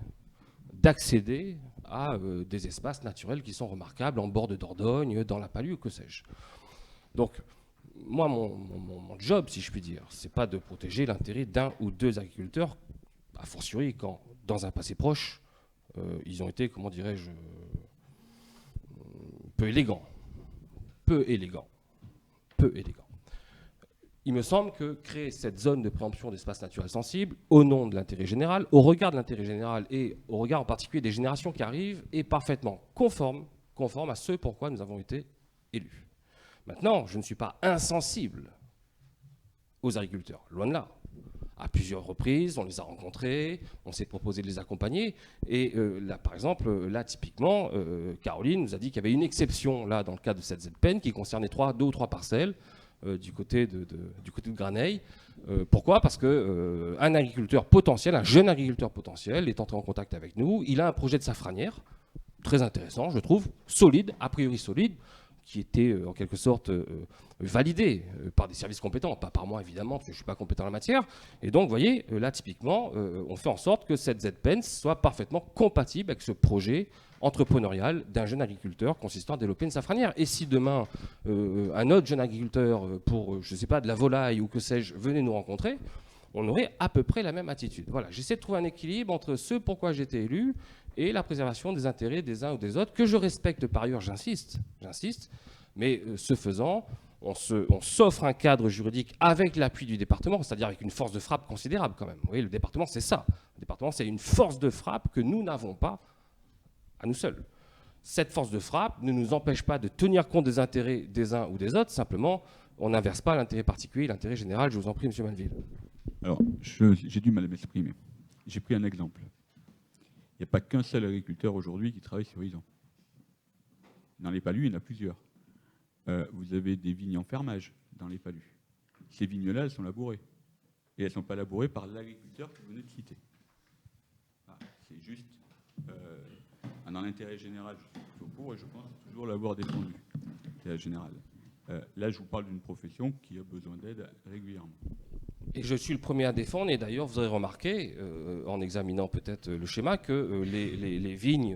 d'accéder à des espaces naturels qui sont remarquables en bord de Dordogne, dans la Palue, que sais-je. Donc, moi, mon job, si je puis dire, c'est pas de protéger l'intérêt d'un ou deux agriculteurs, a fortiori quand, dans un passé proche, ils ont été, comment dirais-je, peu élégant. Il me semble que créer cette zone de préemption d'espace naturel sensible, au nom de l'intérêt général, au regard de l'intérêt général et au regard en particulier des générations qui arrivent, est parfaitement conforme à ce pourquoi nous avons été élus. Maintenant, je ne suis pas insensible aux agriculteurs, loin de là. À plusieurs reprises, on les a rencontrés, on s'est proposé de les accompagner. Et là, par exemple, typiquement, Caroline nous a dit qu'il y avait une exception là, dans le cadre de cette ZPEN qui concernait 2 ou 3 parcelles du côté de Graneilles. Pourquoi ? Parce qu'un agriculteur potentiel, un jeune agriculteur potentiel est entré en contact avec nous. Il a un projet de safranière, très intéressant, je trouve, solide, a priori solide, qui était en quelque sorte validé par des services compétents, pas par moi évidemment, parce que je ne suis pas compétent en la matière. Et donc, vous voyez, là typiquement, on fait en sorte que cette ZPEN soit parfaitement compatible avec ce projet entrepreneurial d'un jeune agriculteur consistant à développer une safranière. Et si demain, un autre jeune agriculteur pour, je ne sais pas, de la volaille ou que sais-je, venait nous rencontrer, on aurait à peu près la même attitude. Voilà, j'essaie de trouver un équilibre entre ce pourquoi j'ai été élu et la préservation des intérêts des uns ou des autres, que je respecte par ailleurs, j'insiste, mais ce faisant, on s'offre un cadre juridique avec l'appui du département, c'est-à-dire avec une force de frappe considérable quand même. Vous voyez, le département, c'est ça. Le département, c'est une force de frappe que nous n'avons pas à nous seuls. Cette force de frappe ne nous empêche pas de tenir compte des intérêts des uns ou des autres, simplement, on n'inverse pas l'intérêt particulier, l'intérêt général. Je vous en prie, M. Malville. Alors, j'ai du mal à m'exprimer. J'ai pris un exemple. Il n'y a pas qu'un seul agriculteur aujourd'hui qui travaille sur Ison. Dans les Palues, il y en a plusieurs. vous avez des vignes en fermage dans les palus. Ces vignes-là, elles sont labourées. Et elles ne sont pas labourées par l'agriculteur que vous venez de citer. Voilà, c'est juste, dans l'intérêt général, je suis plutôt pour, et je pense toujours l'avoir défendu, l'intérêt général. Là, je vous parle d'une profession qui a besoin d'aide régulièrement. Et je suis le premier à défendre, et d'ailleurs, vous aurez remarqué, en examinant peut-être le schéma, que les vignes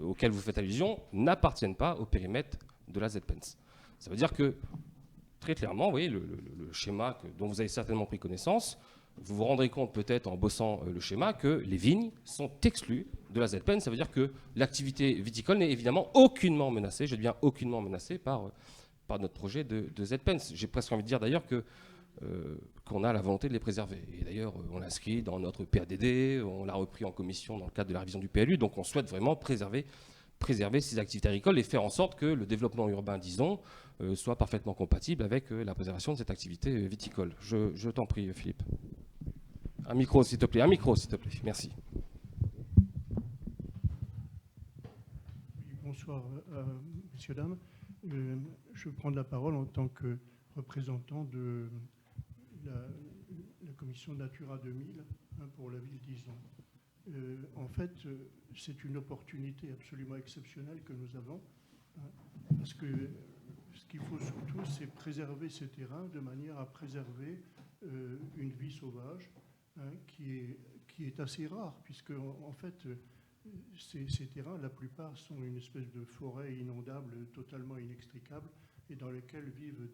auxquelles vous faites allusion n'appartiennent pas au périmètre de la ZPENS. Ça veut dire que, très clairement, vous voyez, le schéma dont vous avez certainement pris connaissance, vous vous rendrez compte peut-être en bossant le schéma que les vignes sont exclues de la ZPEN. Ça veut dire que l'activité viticole n'est évidemment aucunement menacée, je dis bien aucunement menacée par notre projet de ZPEN. J'ai presque envie de dire d'ailleurs qu'on a la volonté de les préserver. Et d'ailleurs, on l'a inscrit dans notre PADD, on l'a repris en commission dans le cadre de la révision du PLU, donc on souhaite vraiment préserver ces activités agricoles et faire en sorte que le développement urbain, disons, soit parfaitement compatible avec la préservation de cette activité viticole. Je t'en prie, Philippe. Un micro, s'il te plaît. Merci. Oui, bonsoir, messieurs, dames. Je prends la parole en tant que représentant de la commission Natura 2000 pour la ville d'Ison. En fait, c'est une opportunité absolument exceptionnelle que nous avons, parce que ce qu'il faut surtout, c'est préserver ces terrains de manière à préserver une vie sauvage qui est assez rare, puisque en fait, ces terrains, la plupart sont une espèce de forêt inondable totalement inextricable et dans lesquelles vivent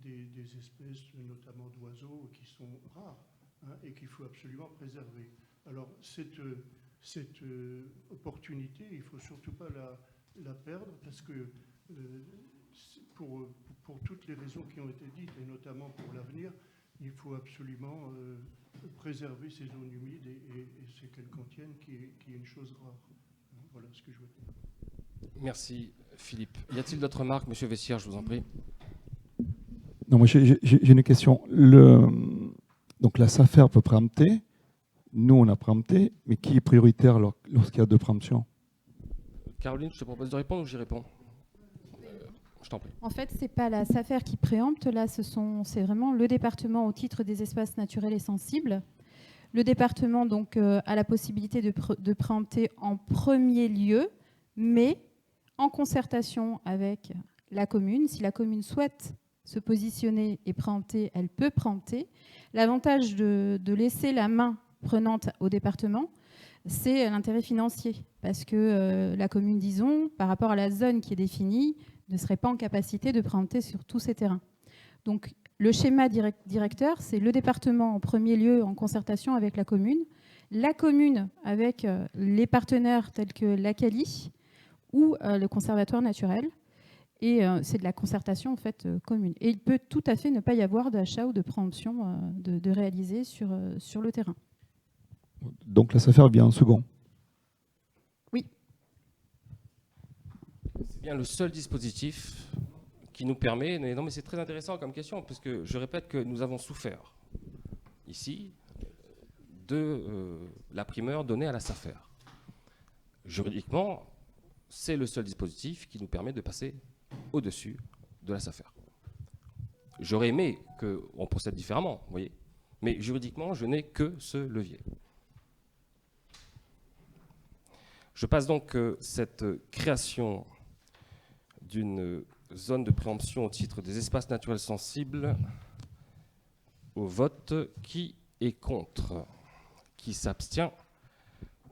des espèces, notamment d'oiseaux, qui sont rares et qu'il faut absolument préserver. Alors, cette opportunité, il ne faut surtout pas la perdre, parce que pour toutes les raisons qui ont été dites, et notamment pour l'avenir, il faut absolument préserver ces zones humides et ce qu'elles contiennent, qui est une chose rare. Voilà ce que je veux dire. Merci, Philippe. Y a-t-il d'autres remarques, Monsieur Vessière, je vous en prie? Non, moi j'ai une question. Donc la SAFER peut préempter. Nous, on a préempté, mais qui est prioritaire lorsqu'il y a deux préemptions? Caroline, je te propose de répondre ou j'y réponds? Je t'en prie. En fait, ce n'est pas la SAFER qui préempte, là, c'est vraiment le département au titre des espaces naturels et sensibles. Le département donc, a la possibilité de préempter en premier lieu, mais en concertation avec la commune. Si la commune souhaite se positionner et préempter, elle peut préempter. L'avantage de laisser la main prenante au département, c'est l'intérêt financier, parce que la commune d'Ison, par rapport à la zone qui est définie, ne serait pas en capacité de préempter sur tous ces terrains. Donc le schéma directeur, c'est le département en premier lieu en concertation avec la commune avec les partenaires tels que l'ACALI ou le conservatoire naturel, et c'est de la concertation en fait commune. Et il peut tout à fait ne pas y avoir d'achat ou de préemption de réaliser sur le terrain. Donc la SAFER vient en second. Oui. C'est bien le seul dispositif qui nous permet... Non, mais c'est très intéressant comme question, parce que je répète que nous avons souffert, ici, de la primeur donnée à la SAFER. Juridiquement, c'est le seul dispositif qui nous permet de passer au-dessus de la SAFER. J'aurais aimé qu'on procède différemment, vous voyez, mais juridiquement, je n'ai que ce levier. Je passe donc cette création d'une zone de préemption au titre des espaces naturels sensibles au vote. Qui est contre? Qui s'abstient?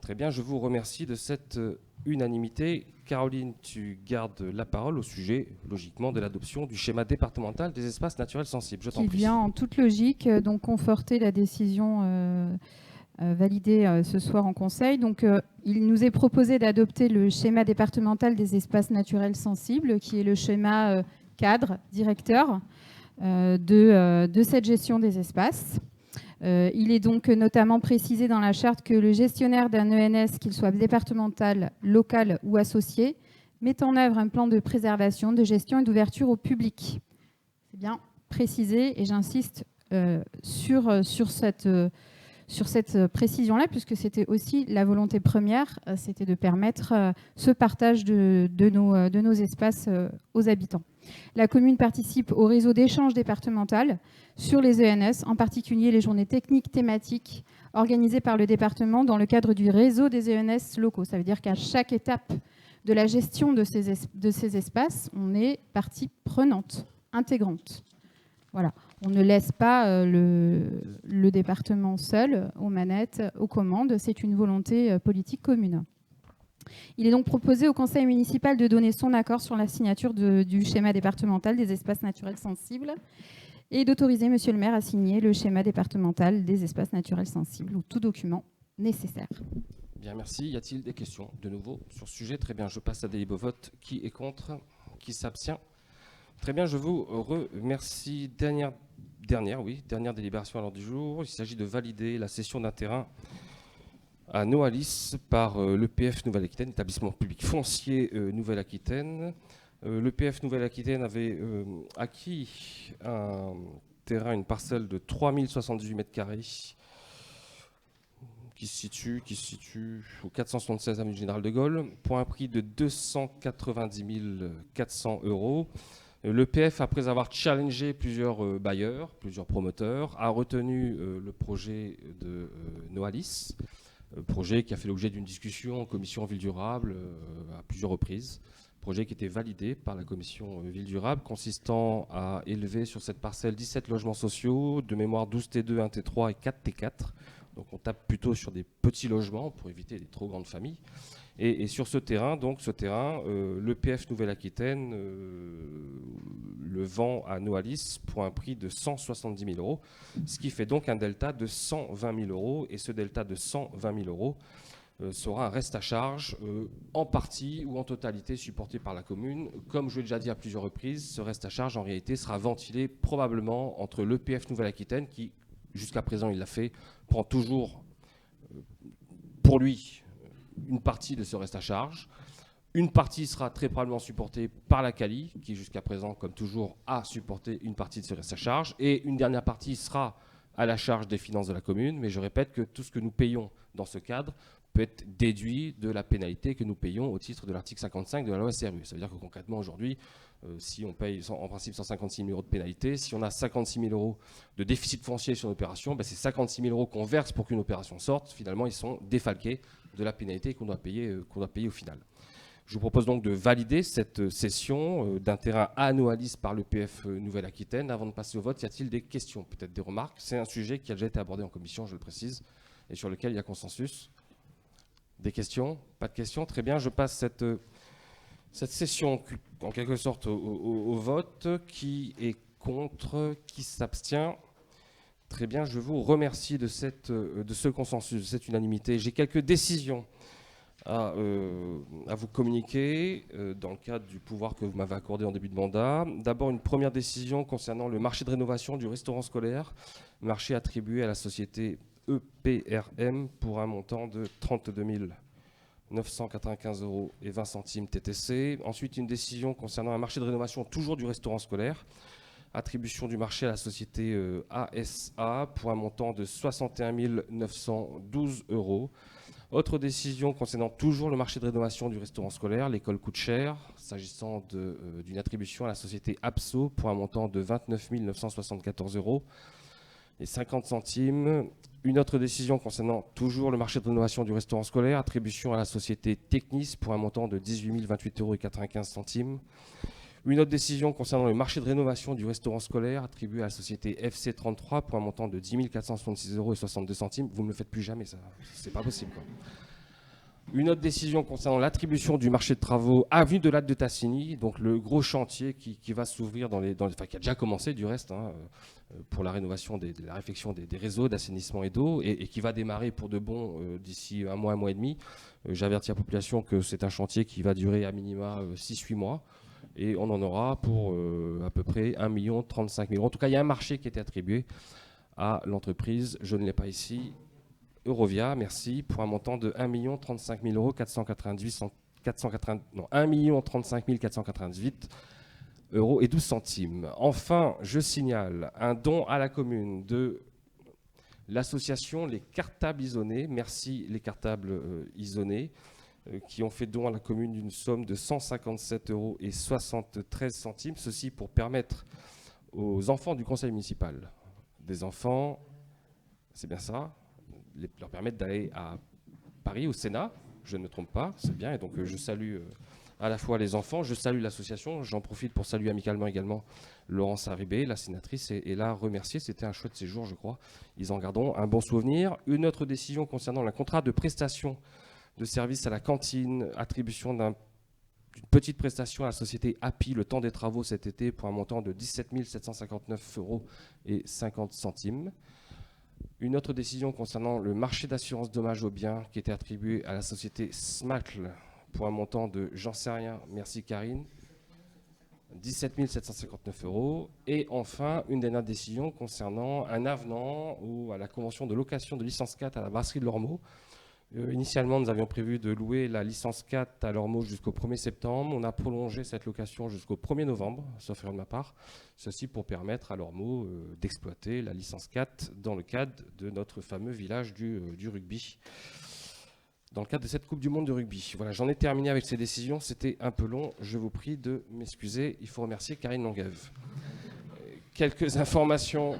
Très bien, je vous remercie de cette unanimité. Caroline, tu gardes la parole au sujet, logiquement, de l'adoption du schéma départemental des espaces naturels sensibles. Je t'en prie. Qui vient en toute logique donc conforter la décision validée ce soir en Conseil. Donc, il nous est proposé d'adopter le schéma départemental des espaces naturels sensibles, qui est le schéma cadre, directeur de cette gestion des espaces. Il est donc notamment précisé dans la charte que le gestionnaire d'un ENS, qu'il soit départemental, local ou associé, met en œuvre un plan de préservation, de gestion et d'ouverture au public. C'est bien précisé et j'insiste sur sur cette précision-là, puisque c'était aussi la volonté première, c'était de permettre ce partage de nos espaces aux habitants. La commune participe au réseau d'échange départemental sur les ENS, en particulier les journées techniques thématiques organisées par le département dans le cadre du réseau des ENS locaux. Ça veut dire qu'à chaque étape de la gestion de ces espaces, on est partie prenante, intégrante. Voilà. On ne laisse pas le département seul aux manettes, aux commandes. C'est une volonté politique commune. Il est donc proposé au conseil municipal de donner son accord sur la signature du schéma départemental des espaces naturels sensibles et d'autoriser monsieur le maire à signer le schéma départemental des espaces naturels sensibles ou tout document nécessaire. Bien, merci. Y a-t-il des questions de nouveau sur ce sujet? Très bien, je passe à des libres votes. Qui est contre? Qui s'abstient? Très bien, je vous remercie. Dernière délibération à l'ordre du jour. Il s'agit de valider la cession d'un terrain à Noalis par l'EPF Nouvelle-Aquitaine, établissement public foncier Nouvelle-Aquitaine. L'EPF Nouvelle-Aquitaine avait acquis un terrain, une parcelle de 3078 mètres carrés qui se situe au 476 avenue Général de Gaulle pour un prix de 290 400 €. L'EPF, après avoir challengé plusieurs bailleurs, plusieurs promoteurs, a retenu le projet de Noalis, projet qui a fait l'objet d'une discussion en commission Ville Durable à plusieurs reprises, projet qui était validé par la commission Ville Durable, consistant à élever sur cette parcelle 17 logements sociaux, de mémoire 12 T2, 1 T3 et 4 T4. Donc on tape plutôt sur des petits logements pour éviter les trop grandes familles. Et sur ce terrain, l'EPF Nouvelle-Aquitaine le vend à Noalis pour un prix de 170 000 €, ce qui fait donc un delta de 120 000 €. Et ce delta de 120 000 € sera un reste à charge en partie ou en totalité supporté par la commune. Comme je l'ai déjà dit à plusieurs reprises, ce reste à charge en réalité sera ventilé probablement entre l'EPF Nouvelle-Aquitaine qui, jusqu'à présent il l'a fait, prend toujours pour lui une partie de ce reste à charge. Une partie sera très probablement supportée par la CALI, qui jusqu'à présent, comme toujours, a supporté une partie de ce reste à charge. Et une dernière partie sera à la charge des finances de la commune. Mais je répète que tout ce que nous payons dans ce cadre peut être déduit de la pénalité que nous payons au titre de l'article 55 de la loi SRU. Ça veut dire que concrètement, aujourd'hui, si on paye en principe 156 000 € de pénalité, si on a 56 000 € de déficit foncier sur une opération, c'est 56 000 € qu'on verse pour qu'une opération sorte. Finalement, ils sont défalqués de la pénalité qu'on doit payer au final. Je vous propose donc de valider cette cession d'un terrain à Noalis par l'EPF Nouvelle-Aquitaine. Avant de passer au vote, y a-t-il des questions, peut-être des remarques? C'est un sujet qui a déjà été abordé en commission, je le précise, et sur lequel il y a consensus. Des questions? Pas de questions? Très bien, je passe cette session en quelque sorte au vote. Qui est contre? Qui s'abstient? Très bien, je vous remercie de ce consensus, de cette unanimité. J'ai quelques décisions à vous communiquer dans le cadre du pouvoir que vous m'avez accordé en début de mandat. D'abord, une première décision concernant le marché de rénovation du restaurant scolaire, marché attribué à la société EPRM pour un montant de 32 995 € et 20 centimes TTC. Ensuite, une décision concernant un marché de rénovation toujours du restaurant scolaire, attribution du marché à la société ASA pour un montant de 61 912 €. Autre décision concernant toujours le marché de rénovation du restaurant scolaire, l'école coûte cher, s'agissant d'une attribution à la société APSO pour un montant de 29 974 € et 50 centimes. Une autre décision concernant toujours le marché de rénovation du restaurant scolaire, attribution à la société Technis pour un montant de 18 028 € et 95 centimes. Une autre décision concernant le marché de rénovation du restaurant scolaire attribué à la société FC33 pour un montant de 10 466 € et 62 centimes. Vous ne me le faites plus jamais, ça, c'est pas possible, quoi. Une autre décision concernant l'attribution du marché de travaux avenue de Latte de Tassigny, donc le gros chantier qui va s'ouvrir qui a déjà commencé du reste, pour la rénovation la réfection des réseaux d'assainissement et d'eau, et qui va démarrer pour de bon d'ici un mois et demi. J'avertis la population que c'est un chantier qui va durer à minima 6-8 mois. Et on en aura pour à peu près 1 035 000 €. En tout cas, il y a un marché qui a été attribué à l'entreprise, je ne l'ai pas ici, Eurovia, merci, pour un montant de 1 035 000 € 498 € et 12 centimes. Enfin, je signale un don à la commune de L'association Les Cartables Isonnés, merci les Cartables Isonnés, qui ont fait don à la commune d'une somme de 157,73 €, ceci pour permettre aux enfants du conseil municipal, des enfants, c'est bien ça, leur permettre d'aller à Paris, au Sénat, je ne me trompe pas, c'est bien, et donc je salue à la fois les enfants, je salue l'association, j'en profite pour saluer amicalement également Laurence Haribé, la sénatrice, et la remercier, c'était un chouette séjour, je crois, ils en garderont un bon souvenir. Une autre décision concernant le contrat de prestation de service à la cantine, attribution d'une petite prestation à la société Happy, le temps des travaux cet été, pour un montant de 17 759,50 €. Une autre décision concernant le marché d'assurance dommages aux biens qui était attribué à la société Smacle pour un montant de, j'en sais rien, merci Karine, 17 759 €. Et enfin, une dernière décision concernant un avenant à la convention de location de licence 4 à la brasserie de l'Ormeau. Initialement, nous avions prévu de louer la licence 4 à l'Ormeau jusqu'au 1er septembre. On a prolongé cette location jusqu'au 1er novembre, sauf erreur de ma part. Ceci pour permettre à l'Ormeau d'exploiter la licence 4 dans le cadre de notre fameux village du rugby. Dans le cadre de cette Coupe du Monde de rugby. Voilà, j'en ai terminé avec ces décisions. C'était un peu long. Je vous prie de m'excuser. Il faut remercier Karine Longuève. Quelques informations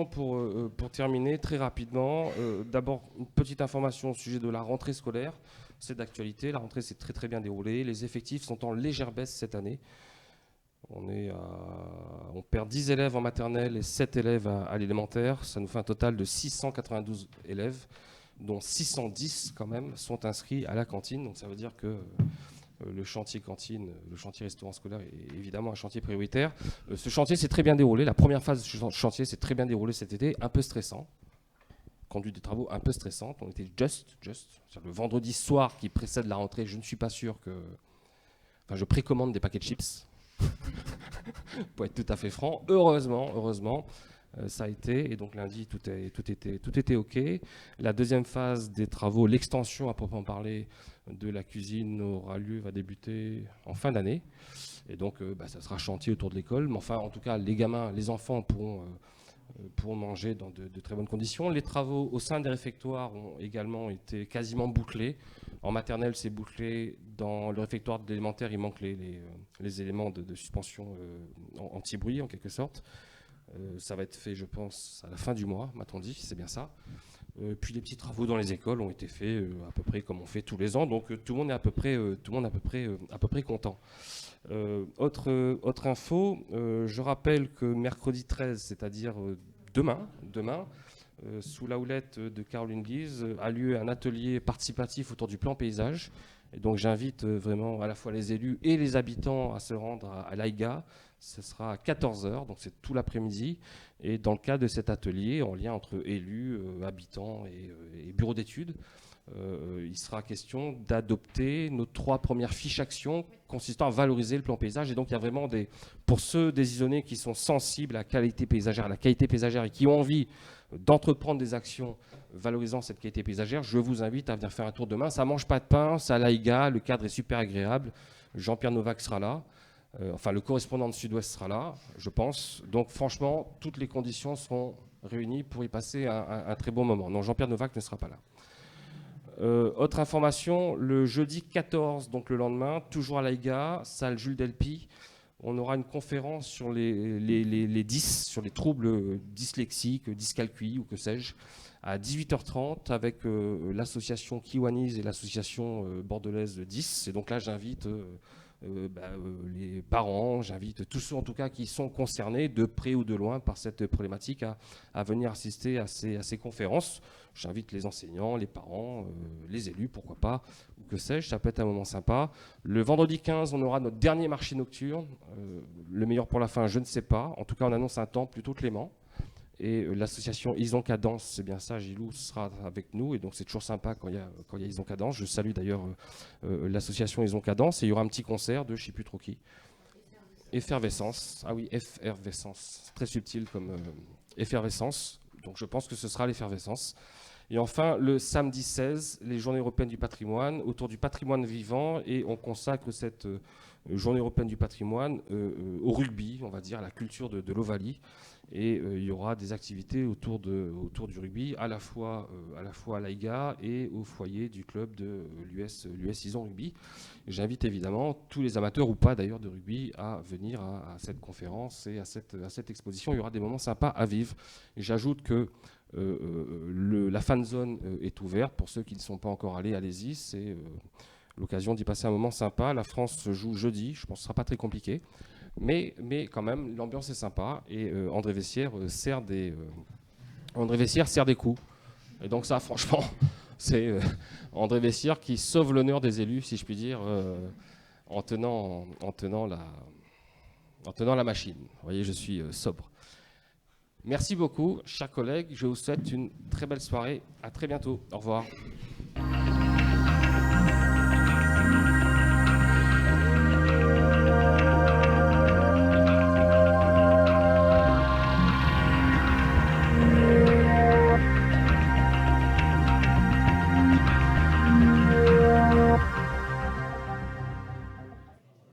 pour terminer très rapidement. D'abord, une petite information au sujet de la rentrée scolaire. C'est d'actualité. La rentrée s'est très très bien déroulée. Les effectifs sont en légère baisse cette année. On perd 10 élèves en maternelle et 7 élèves à l'élémentaire. Ça nous fait un total de 692 élèves, dont 610 quand même sont inscrits à la cantine. Donc ça veut dire que le chantier cantine, le chantier restaurant scolaire est évidemment un chantier prioritaire. Ce chantier s'est très bien déroulé. La première phase du chantier s'est très bien déroulée cet été, un peu stressant. Conduite des travaux un peu stressante. On était juste. Le vendredi soir qui précède la rentrée, je ne suis pas sûr que... Enfin, je précommande des paquets de chips. Pour être tout à fait franc. Heureusement. Ça a été, et donc lundi, tout était OK. La deuxième phase des travaux, l'extension à proprement parler de la cuisine va débuter en fin d'année. Et donc, ça sera chantier autour de l'école. Mais enfin, en tout cas, les enfants pourront manger dans de très bonnes conditions. Les travaux au sein des réfectoires ont également été quasiment bouclés. En maternelle, c'est bouclé. Dans le réfectoire de l'élémentaire, il manque les éléments de suspension anti-bruit, en quelque sorte. Ça va être fait, je pense, à la fin du mois, m'a-t-on dit, c'est bien ça. Puis les petits travaux dans les écoles ont été faits à peu près comme on fait tous les ans, donc tout le monde est à peu près content. Autre info, je rappelle que mercredi 13, c'est-à-dire demain, sous la houlette de Caroline Guise, a lieu un atelier participatif autour du plan paysage. Et donc j'invite vraiment à la fois les élus et les habitants à se rendre à l'AIGA. Ce sera à 14 h, donc c'est tout l'après-midi. Et dans le cadre de cet atelier, en lien entre élus, habitants et bureaux d'études, il sera question d'adopter nos 3 premières fiches actions consistant à valoriser le plan paysage. Et donc il y a vraiment pour ceux des Isonnais qui sont sensibles à la qualité paysagère et qui ont envie d'entreprendre des actions valorisant cette qualité paysagère, je vous invite à venir faire un tour demain. Ça ne mange pas de pain, c'est à l'AIGA, le cadre est super agréable. Jean-Pierre Novak sera là, le correspondant de Sud-Ouest sera là, je pense. Donc franchement, toutes les conditions seront réunies pour y passer un très bon moment. Non, Jean-Pierre Novak ne sera pas là. Autre information, le jeudi 14, donc le lendemain, toujours à l'AIGA, salle Jules Delpy, on aura une conférence sur les 10, sur les troubles dyslexiques, dyscalculie ou que sais-je, à 18h30 avec l'association Kiwanis et l'association bordelaise 10. Et donc là, j'invite les parents, j'invite tous ceux en tout cas qui sont concernés de près ou de loin par cette problématique à venir assister à ces conférences. J'invite les enseignants, les parents, les élus, pourquoi pas, ou que sais-je, ça peut être un moment sympa. Le vendredi 15, on aura notre dernier marché nocturne. Le meilleur pour la fin, je ne sais pas. En tout cas, on annonce un temps plutôt clément. Et l'association Isonca Danse, c'est bien ça, Gilou sera avec nous. Et donc, c'est toujours sympa quand il y a Isonca Danse. Je salue d'ailleurs l'association Isonca Danse. Et il y aura un petit concert de je ne sais plus trop qui. Effervescence. Ah oui, effervescence. Très subtil comme effervescence. Donc, je pense que ce sera l'effervescence. Et enfin, le samedi 16, les Journées européennes du patrimoine, autour du patrimoine vivant. Et on consacre Journée européenne du patrimoine, au rugby, on va dire, à la culture de l'Ovalie. Et il y aura des activités autour du rugby, à la fois à l'AIGA et au foyer du club de l'US Ison Rugby. J'invite évidemment tous les amateurs ou pas d'ailleurs de rugby à venir à cette conférence et à cette exposition. Il y aura des moments sympas à vivre. J'ajoute que la fan zone est ouverte. Pour ceux qui ne sont pas encore allés, allez-y. C'est l'occasion d'y passer un moment sympa. La France se joue jeudi. Je pense que ce ne sera pas très compliqué. Mais quand même, l'ambiance est sympa et André Vessière sert des coups. Et donc ça, franchement, c'est André Vessière qui sauve l'honneur des élus, si je puis dire, en tenant la machine. Vous voyez, je suis sobre. Merci beaucoup, chers collègues. Je vous souhaite une très belle soirée. À très bientôt. Au revoir.